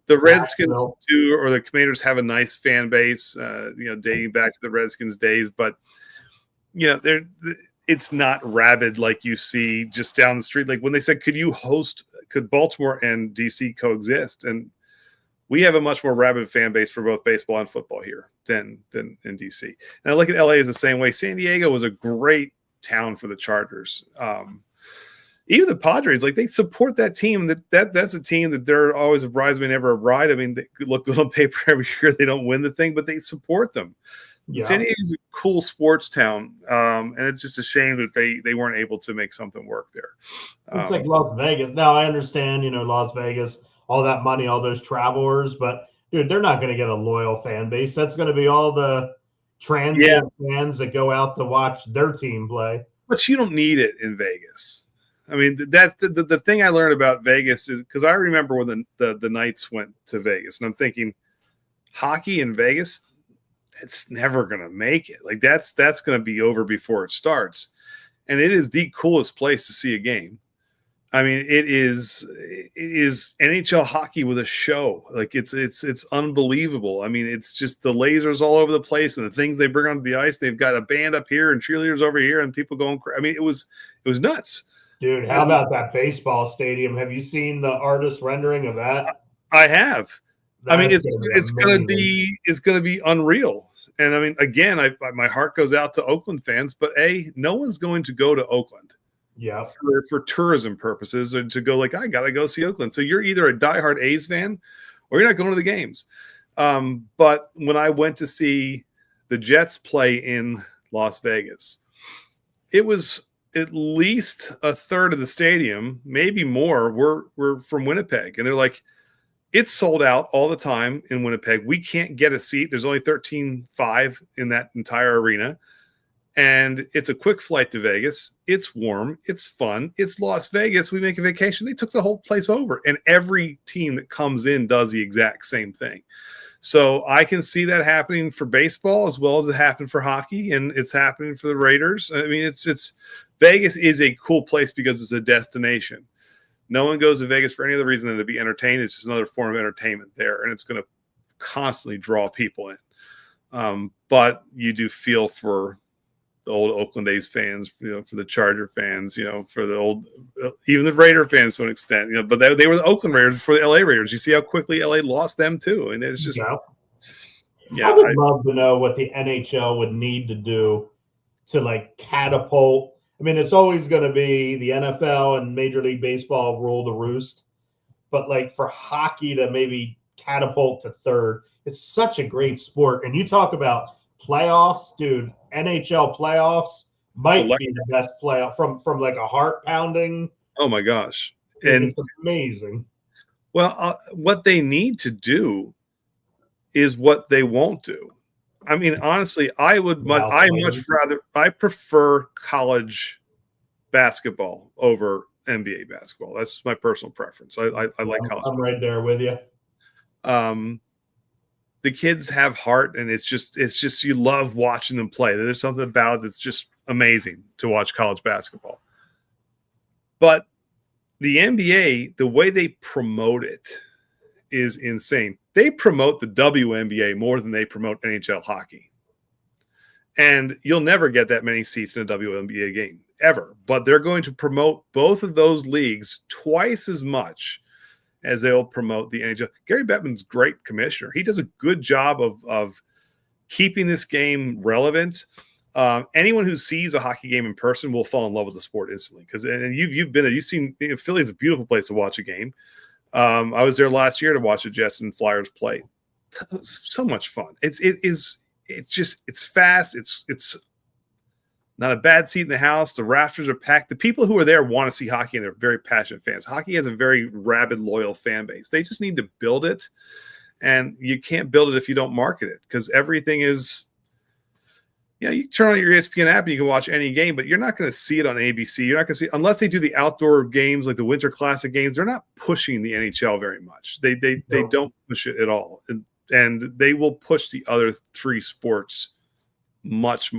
Redskins too, or the Commanders have a nice fan base, dating back to the Redskins days, but it's not rabid like you see just down the street. Like when they said, could Baltimore and DC coexist? And we have a much more rabid fan base for both baseball and football here than in DC. And I look at LA as the same way. San Diego was a great town for the Chargers. Even the Padres, like they support that team. That's a team that they're always a bridesmaid, never a bride. I mean, they look good on paper every year. They don't win the thing, but they support them. Yeah. San Diego is a cool sports town, and it's just a shame that they weren't able to make something work there. It's like Las Vegas. Now I understand, Las Vegas, all that money, all those travelers, but dude, they're not going to get a loyal fan base. That's going to be all the transient fans that go out to watch their team play. But you don't need it in Vegas. I mean, that's the thing I learned about Vegas is because I remember when the Knights went to Vegas, and I'm thinking, hockey in Vegas, it's never going to make it. Like that's going to be over before it starts. And it is the coolest place to see a game. I mean, it is NHL hockey with a show. Like it's unbelievable. I mean, it's just the lasers all over the place and the things they bring onto the ice. They've got a band up here and cheerleaders over here and people going. I mean, it was nuts. Dude, how about that baseball stadium? Have you seen the artist rendering of that? I have. I mean, it's gonna be unreal. And I mean, again, my heart goes out to Oakland fans, but no one's going to go to Oakland. Yeah, for tourism purposes, or to go like, I gotta go see Oakland. So you're either a diehard A's fan or you're not going to the games. But when I went to see the Jets play in Las Vegas, it was at least a third of the stadium, maybe more, were from Winnipeg, and they're like, it's sold out all the time in Winnipeg. We can't get a seat. There's only 13,500 in that entire arena. And it's a quick flight to Vegas. It's warm. It's fun. It's Las Vegas. We make a vacation. They took the whole place over. And every team that comes in does the exact same thing. So I can see that happening for baseball as well as it happened for hockey. And it's happening for the Raiders. I mean, it's Vegas is a cool place because it's a destination. No one goes to Vegas for any other reason than to be entertained. It's just another form of entertainment there. And it's going to constantly draw people in. But you do feel for the old Oakland A's fans, for the Charger fans, for the old, even the Raider fans to an extent, but they were the Oakland Raiders before the LA Raiders. You see how quickly LA lost them too. And it's just, I would love to know what the NHL would need to do to like catapult. I mean, it's always going to be the NFL and Major League Baseball rule the roost, but like for hockey to maybe catapult to third, it's such a great sport. And you talk about playoffs, dude. NHL playoffs might be the best playoff from like a heart pounding. Oh my gosh. And it's amazing. Well, what they need to do is what they won't do. I mean, honestly, I prefer college basketball over NBA basketball. That's my personal preference. I like college. I'm right there with you. The kids have heart, and it's just you love watching them play. There's something about it that's just amazing to watch college basketball. But the NBA, the way they promote it is insane. They promote the WNBA more than they promote NHL hockey. And you'll never get that many seats in a WNBA game, ever. But they're going to promote both of those leagues twice as much as they'll promote the NHL. Gary Bettman's great commissioner. He does a good job of keeping this game relevant. Anyone who sees a hockey game in person will fall in love with the sport instantly. And you've been there. You've seen Philly is a beautiful place to watch a game. I was there last year to watch the Jets and Flyers play. So much fun. It's fast. It's not a bad seat in the house. The rafters are packed. The people who are there want to see hockey, and they're very passionate fans. Hockey has a very rabid, loyal fan base. They just need to build it, and you can't build it if you don't market it, because everything is you turn on your ESPN app and you can watch any game, but you're not going to see it on ABC. You're not going to see, unless they do the outdoor games like the Winter Classic games. They're not pushing the NHL very much. They don't push it at all, and they will push the other three sports much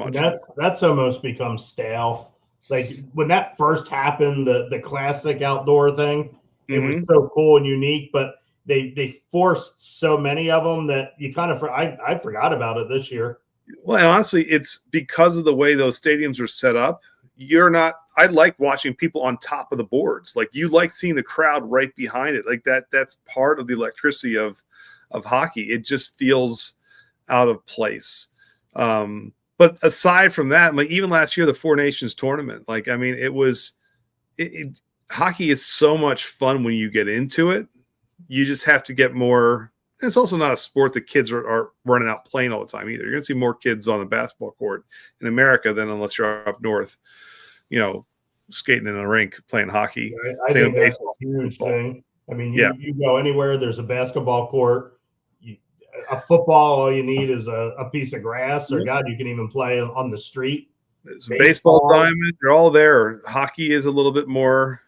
That's almost become stale. Like when that first happened, the classic outdoor thing, it was so cool and unique, but they forced so many of them that you kind of I forgot about it this year. Well, and honestly, it's because of the way those stadiums are set up. I like watching people on top of the boards. Like you like seeing the crowd right behind it. Like that's part of the electricity of hockey. It just feels out of place. But aside from that, like even last year, the Four Nations tournament, like, I mean, hockey is so much fun when you get into it. You just have to get more. It's also not a sport that kids are running out playing all the time either. You're going to see more kids on the basketball court in America than unless you're up north, skating in a rink playing hockey. I think that's a huge thing. I mean, you go anywhere, there's a basketball court. A football, all you need is a piece of grass, or God, you can even play on the street. There's a baseball diamond. They're all there. Hockey is a little bit more.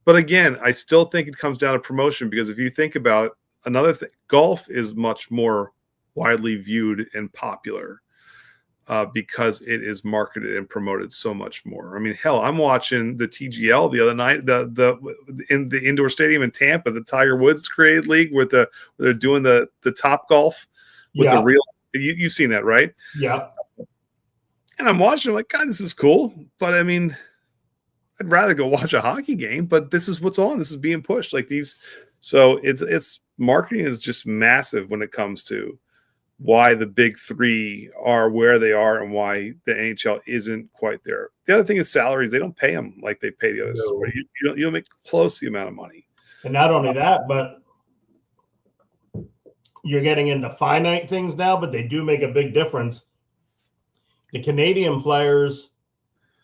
But again, I still think it comes down to promotion, because if you think about another thing, golf is much more widely viewed and popular because it is marketed and promoted so much more. I mean, hell, I'm watching the TGL the other night, in the indoor stadium in Tampa, the Tiger Woods created league where they're doing the Top Golf with the real. You've seen that, right? Yeah. And I'm watching. I'm like, God, this is cool. But I mean, I'd rather go watch a hockey game. But this is what's on. This is being pushed like these. So it's marketing is just massive when it comes to why the big three are where they are and why the NHL isn't quite there. The other thing is salaries. They don't pay them like they pay the others. No. You don't make close the amount of money. And not only that, but you're getting into finite things now, but they do make a big difference. The Canadian players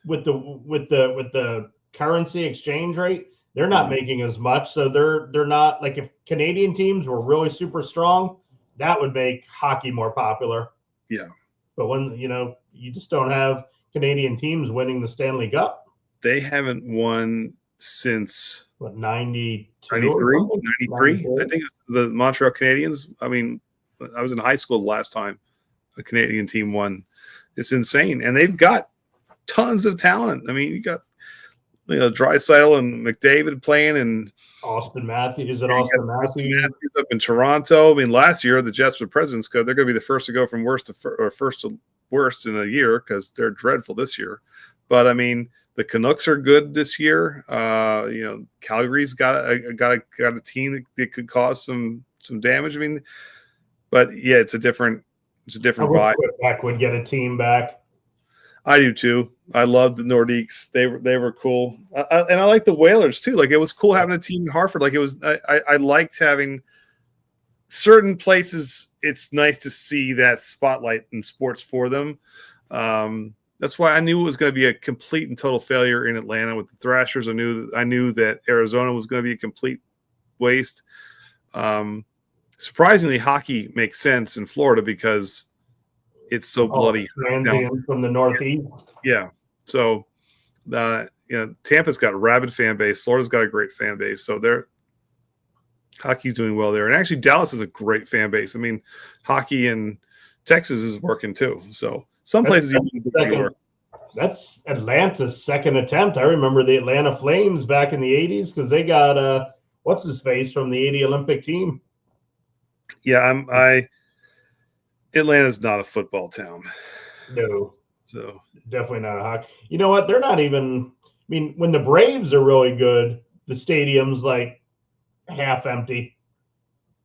with the currency exchange rate, they're not making as much. So they're not, like, if Canadian teams were really super strong, that would make hockey more popular. Yeah. But when, you just don't have Canadian teams winning the Stanley Cup. They haven't won since 93? I think it's the Montreal Canadiens. I mean, I was in high school the last time a Canadian team won. It's insane. And they've got tons of talent. I mean, you got Draisaitl and McDavid playing, and Austin Matthews up in Toronto. I mean, last year the Jets were Presidents Cup. They're going to be the first to go from worst to worst in a year because they're dreadful this year. But I mean, the Canucks are good this year. Calgary's got a team that could cause some damage. I mean, but yeah, it's a different vibe. Quebec would get a team back. I do too. I love the Nordiques. They were cool, and I like the Whalers too. Like, it was cool having a team in Hartford. Like, it was. I liked having certain places. It's nice to see that spotlight in sports for them. That's why I knew it was going to be a complete and total failure in Atlanta with the Thrashers. I knew that Arizona was going to be a complete waste. Surprisingly, hockey makes sense in Florida because it's so bloody down from the Northeast. Yeah. So, Tampa's got a rabid fan base. Florida's got a great fan base. So hockey's doing well there. And actually, Dallas is a great fan base. I mean, hockey in Texas is working too. So some places work. That's Atlanta's second attempt. I remember the Atlanta Flames back in the 80s because they got what's his face from the 80 Olympic team. Yeah, Atlanta's not a football town. No. So definitely not a hockey. You know what? They're not even. I mean, when the Braves are really good, the stadium's like half empty.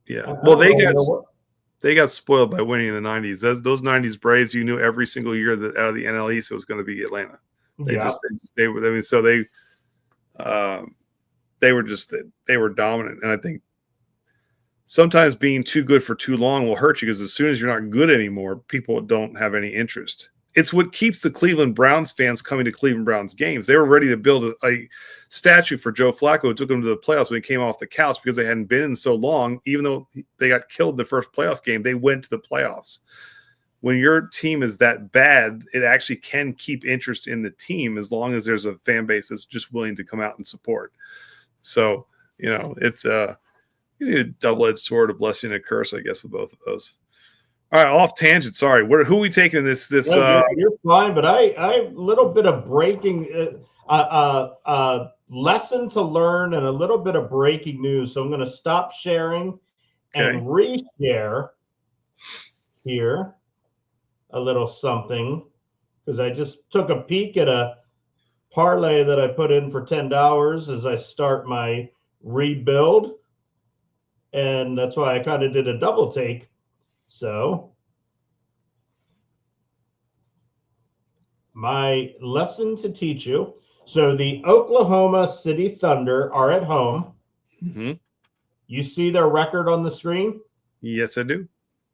Yeah. Well, they got spoiled by winning in the 90s. Those 90s Braves, you knew every single year that out of the NL East it was going to be Atlanta. They were dominant, and I think sometimes being too good for too long will hurt you because as soon as you're not good anymore, people don't have any interest. It's what keeps the Cleveland Browns fans coming to Cleveland Browns games. They were ready to build a statue for Joe Flacco, who took them to the playoffs when he came off the couch because they hadn't been in so long. Even though they got killed in the first playoff game, they went to the playoffs. When your team is that bad, it actually can keep interest in the team as long as there's a fan base that's just willing to come out and support. So, it's a double-edged sword, a blessing and a curse, I guess, with both of those. All right, off tangent. Sorry. Who are we taking this? No, you're fine, but I a little bit of breaking lesson to learn and a little bit of breaking news. So I'm going to stop sharing and reshare here a little something because I just took a peek at a parlay that I put in for $10 as I start my rebuild, and that's why I kind of did a double take. So my lesson to teach you. So the Oklahoma City Thunder are at home. Mm-hmm. You see their record on the screen? Yes, I do.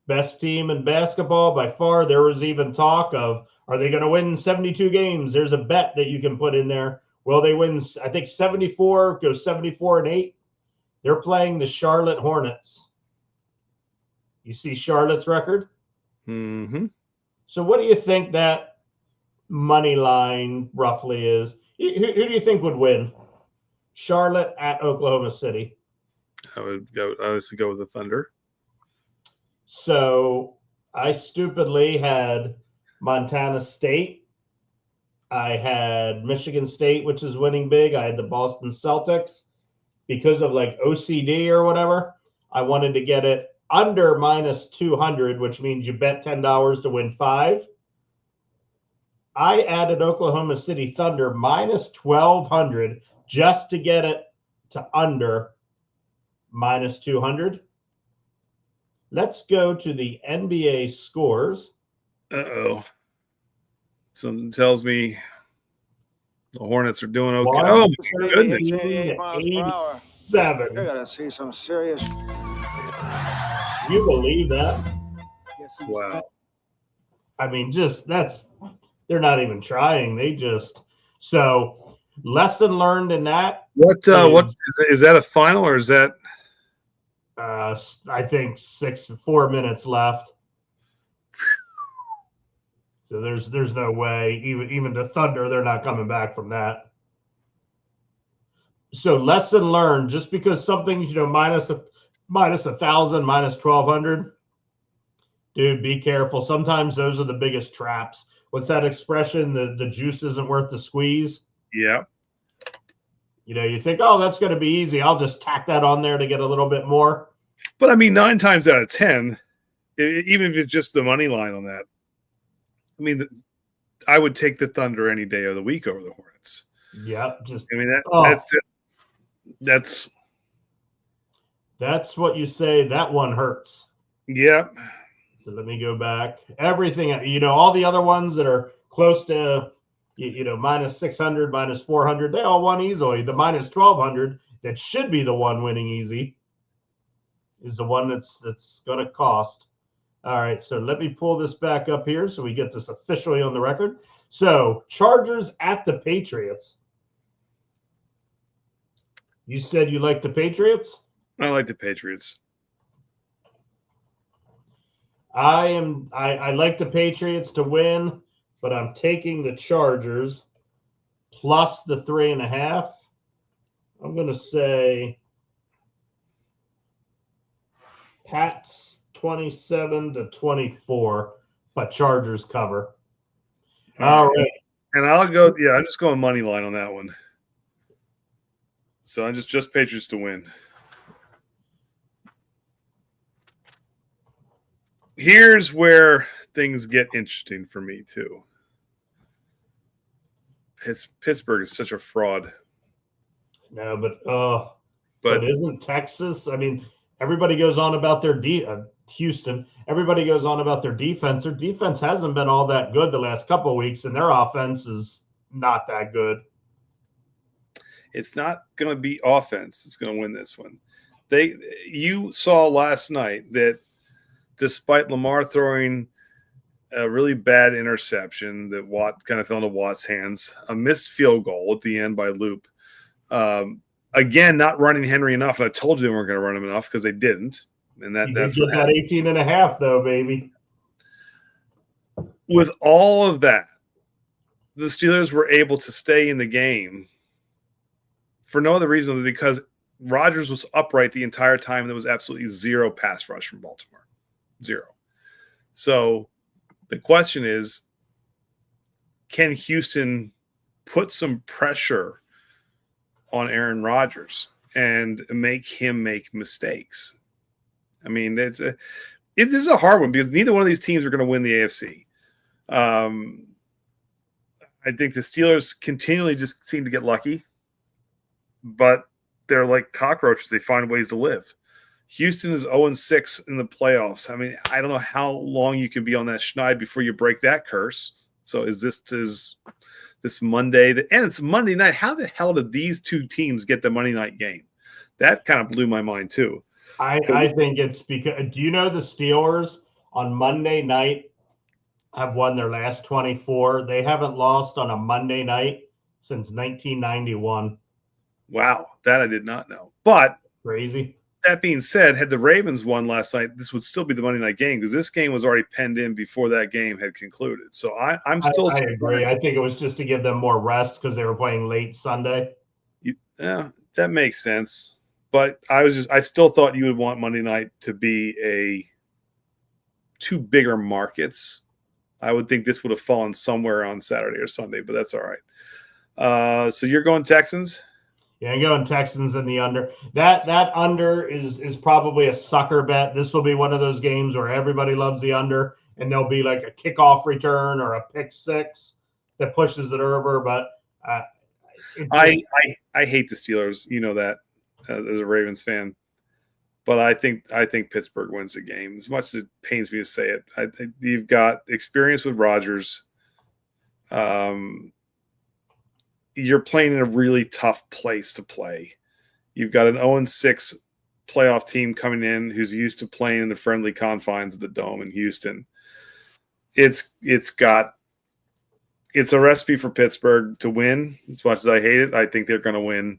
Best team in basketball by far. There was even talk of, are they going to win 72 games? There's a bet that you can put in there. Will they win, I think 74, go 74-8. They're playing the Charlotte Hornets. You see Charlotte's record? Mm-hmm. So what do you think that money line roughly is? Who do you think would win? Charlotte at Oklahoma City. I would obviously go with the Thunder. So I stupidly had Montana State. I had Michigan State, which is winning big. I had the Boston Celtics because of like OCD or whatever. I wanted to get it under -200, which means you bet $10 to win 5. I added Oklahoma City Thunder -1200 just to get it to under -200. Let's go to the NBA scores. Uh-oh. Something tells me the Hornets are doing okay. One, Oh, my goodness. 88 miles per hour. 7. You're gonna see some serious. You believe that? Wow. I mean, just they're not even trying. They just so lesson learned in that. What is that a final or is that I think 4 minutes left. So there's no way even the Thunder, they're not coming back from that. So lesson learned, just because something's minus 1,000, -1,200, dude, be careful. Sometimes those are the biggest traps. What's that expression? The juice isn't worth the squeeze. Yeah. You think, oh, that's going to be easy. I'll just tack that on there to get a little bit more. But I mean, 9 times out of 10, even if it's just the money line on that, I mean, I would take the Thunder any day of the week over the Hornets. Yep. I mean, that's what you say. That one hurts. Yeah. So let me go back. Everything, all the other ones that are close to, -600, -400, they all won easily. The -1,200 that should be the one winning easy is the one that's going to cost. All right, so let me pull this back up here so we get this officially on the record. So Chargers at the Patriots. You said you like the Patriots? I like the Patriots. I like the Patriots to win, but I'm taking the Chargers plus the 3.5. I'm going to say Pats 27-24, but Chargers cover. All right. And I'll go, I'm just going money line on that one. So I'm just Patriots to win. Here's where things get interesting for me, too. Pittsburgh is such a fraud. No, but isn't Texas? I mean, everybody goes on about their Houston. Everybody goes on about their defense. Their defense hasn't been all that good the last couple of weeks, and their offense is not that good. It's not going to be offense that's going to win this one. You saw last night that despite Lamar throwing a really bad interception that Watt kind of fell into Watt's hands, a missed field goal at the end by Loop. Again, not running Henry enough. And I told you they weren't going to run him enough because they didn't. And that's what happened. 18.5 though, baby. With all of that, the Steelers were able to stay in the game for no other reason than because Rodgers was upright the entire time and there was absolutely zero pass rush from Baltimore. Zero. So the question is, can Houston put some pressure on Aaron Rodgers and make him make mistakes? I mean, this is a hard one because neither one of these teams are going to win the AFC. I think the Steelers continually just seem to get lucky, but they're like cockroaches. They find ways to live. Houston is 0-6 in the playoffs. I mean, I don't know how long you can be on that schneid before you break that curse. So is this Monday? And it's Monday night. How the hell did these two teams get the Monday night game? That kind of blew my mind too. I think it's because – do you know the Steelers on Monday night have won their last 24? They haven't lost on a Monday night since 1991. Wow, that I did not know. But crazy. That being said, had the Ravens won last night, this would still be the Monday night game because this game was already penned in before that game had concluded. So I'm still. I agree. I think it was just to give them more rest because they were playing late Sunday. Yeah, that makes sense. But I still thought you would want Monday night to be two bigger markets. I would think this would have fallen somewhere on Saturday or Sunday, but that's all right. So you're going Texans? Yeah, I'm going Texans in the under. That under is probably a sucker bet. This will be one of those games where everybody loves the under, and there'll be like a kickoff return or a pick six that pushes it over. But I hate the Steelers. You know that as a Ravens fan. But I think Pittsburgh wins the game. As much as it pains me to say it, you've got experience with Rodgers. You're playing in a really tough place to play. You've got an 0-6 playoff team coming in who's used to playing in the friendly confines of the Dome in Houston. It's a recipe for Pittsburgh to win. As much as I hate it, I think they're going to win.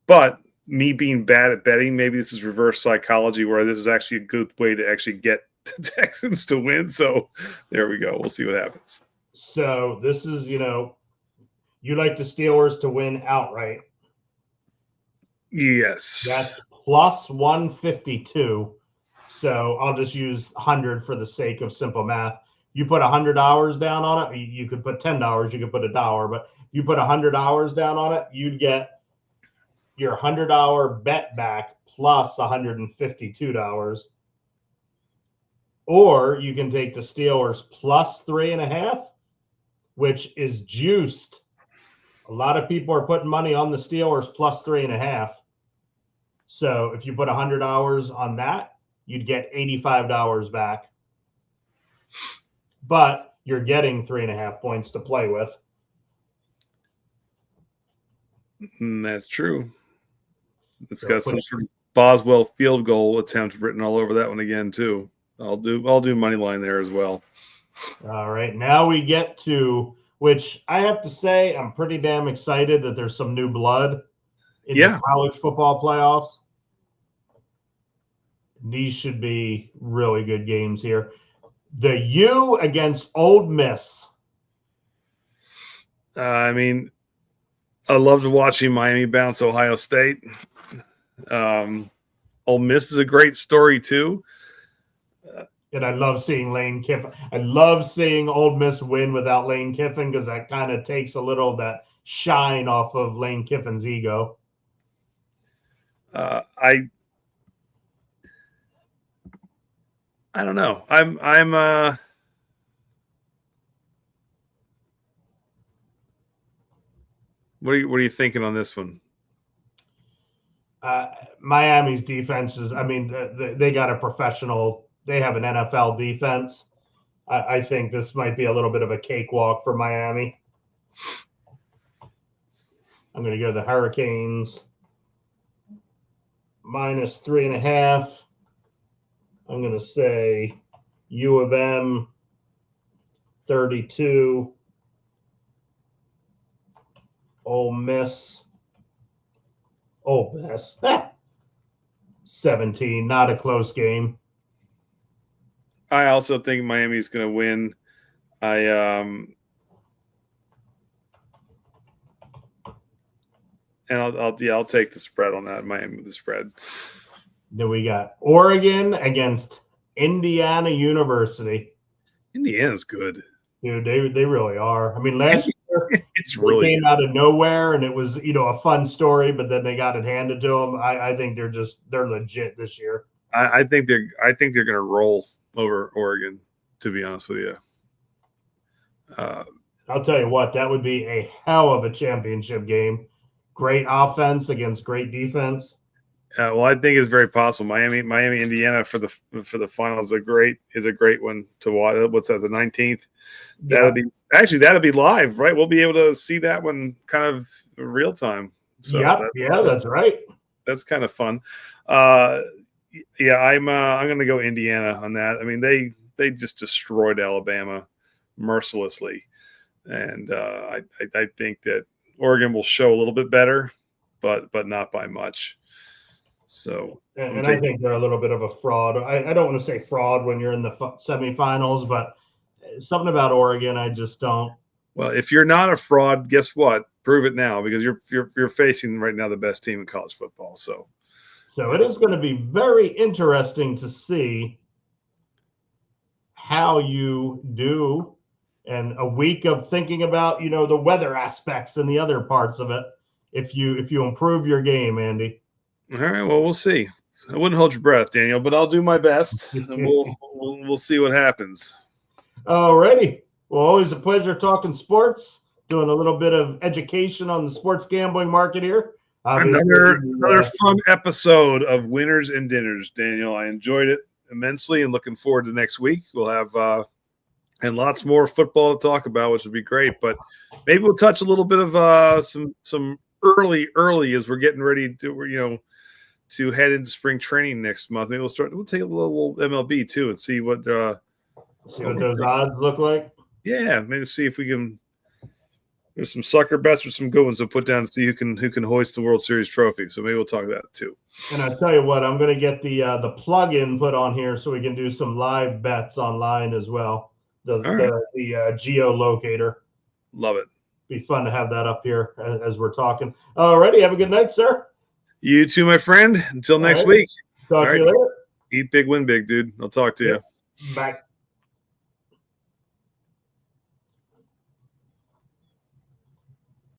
But me being bad at betting, maybe this is reverse psychology where this is actually a good way to actually get the Texans to win. So there we go. We'll see what happens. So this is, you like the Steelers to win outright. Yes. That's plus 152. So I'll just use 100 for the sake of simple math. You put $100 down on it. You could put $10. You could put $1. But if you put $100 down on it, you'd get your $100 bet back plus $152. Or you can take the Steelers plus 3.5, which is juiced. A lot of people are putting money on the Steelers plus 3.5. So if you put $100 on that, you'd get $85 back. But you're getting 3.5 points to play with. That's true. It's got some sort of Boswell field goal attempt written all over that one again too. I'll do money line there as well. All right, now we get to, which I have to say I'm pretty damn excited that there's some new blood in the college football playoffs. These should be really good games here. The U against Ole Miss. I mean, I loved watching Miami bounce Ohio State. Ole Miss is a great story too. And I love seeing Lane Kiffin. I love seeing Ole Miss win without Lane Kiffin because that kind of takes a little of that shine off of Lane Kiffin's ego. I don't know. I'm what are you thinking on this one? Miami's defense is, I mean, they got a professional, they have an NFL defense. I think this might be a little bit of a cakewalk for Miami. I'm going to go to the Hurricanes minus 3.5. I'm going to say U of M 32. Ole Miss 17. Not a close game. I also think Miami's going to win. I'll take the spread on that. Miami with the spread. Then we got Oregon against Indiana University. Indiana's good. Dude, they really are. I mean, last year It's they really came good. out of nowhere, and it was a fun story, but then they got it handed to them. I think they're legit this year. I think they're going to roll over Oregon. To be honest with you, I'll tell you what, that would be a hell of a championship game. Great offense against great defense. well, I think it's very possible. Miami, Indiana for the finals is a great one to watch. What's that? The 19th. That'll be live, right? We'll be able to see that one kind of real time. So that's right. That's kind of fun. I'm going to go Indiana on that. I mean, they just destroyed Alabama mercilessly, and I think that Oregon will show a little bit better, but not by much. So, and I think they're a little bit of a fraud. I don't want to say fraud when you're in the semifinals, but something about Oregon, I just don't. Well, if you're not a fraud, guess what? Prove it now, because you're facing right now the best team in college football. So it is going to be very interesting to see how you do, and a week of thinking about the weather aspects and the other parts of it. If you improve your game, Andy. All right. Well, we'll see. I wouldn't hold your breath, Daniel, but I'll do my best, and we'll see what happens. Alrighty. Well, always a pleasure talking sports. Doing a little bit of education on the sports gambling market here. Another fun episode of Winners and Dinners, Daniel. I enjoyed it immensely and looking forward to next week. We'll have and lots more football to talk about, which would be great. But maybe we'll touch a little bit of some early as we're getting ready to head into spring training next month. Maybe we'll take a little MLB too and see what those odds look like. Yeah, maybe see if we can. There's some sucker bets or some good ones to put down to see who can hoist the World Series trophy. So maybe we'll talk that too. And I tell you what, I'm going to get the plug-in put on here so we can do some live bets online as well. The geolocator. Love it. Be fun to have that up here as we're talking. Alrighty, have a good night, sir. You too, my friend. Until next week. Talk to you later. Eat big, win big, dude. I'll talk to you. Bye.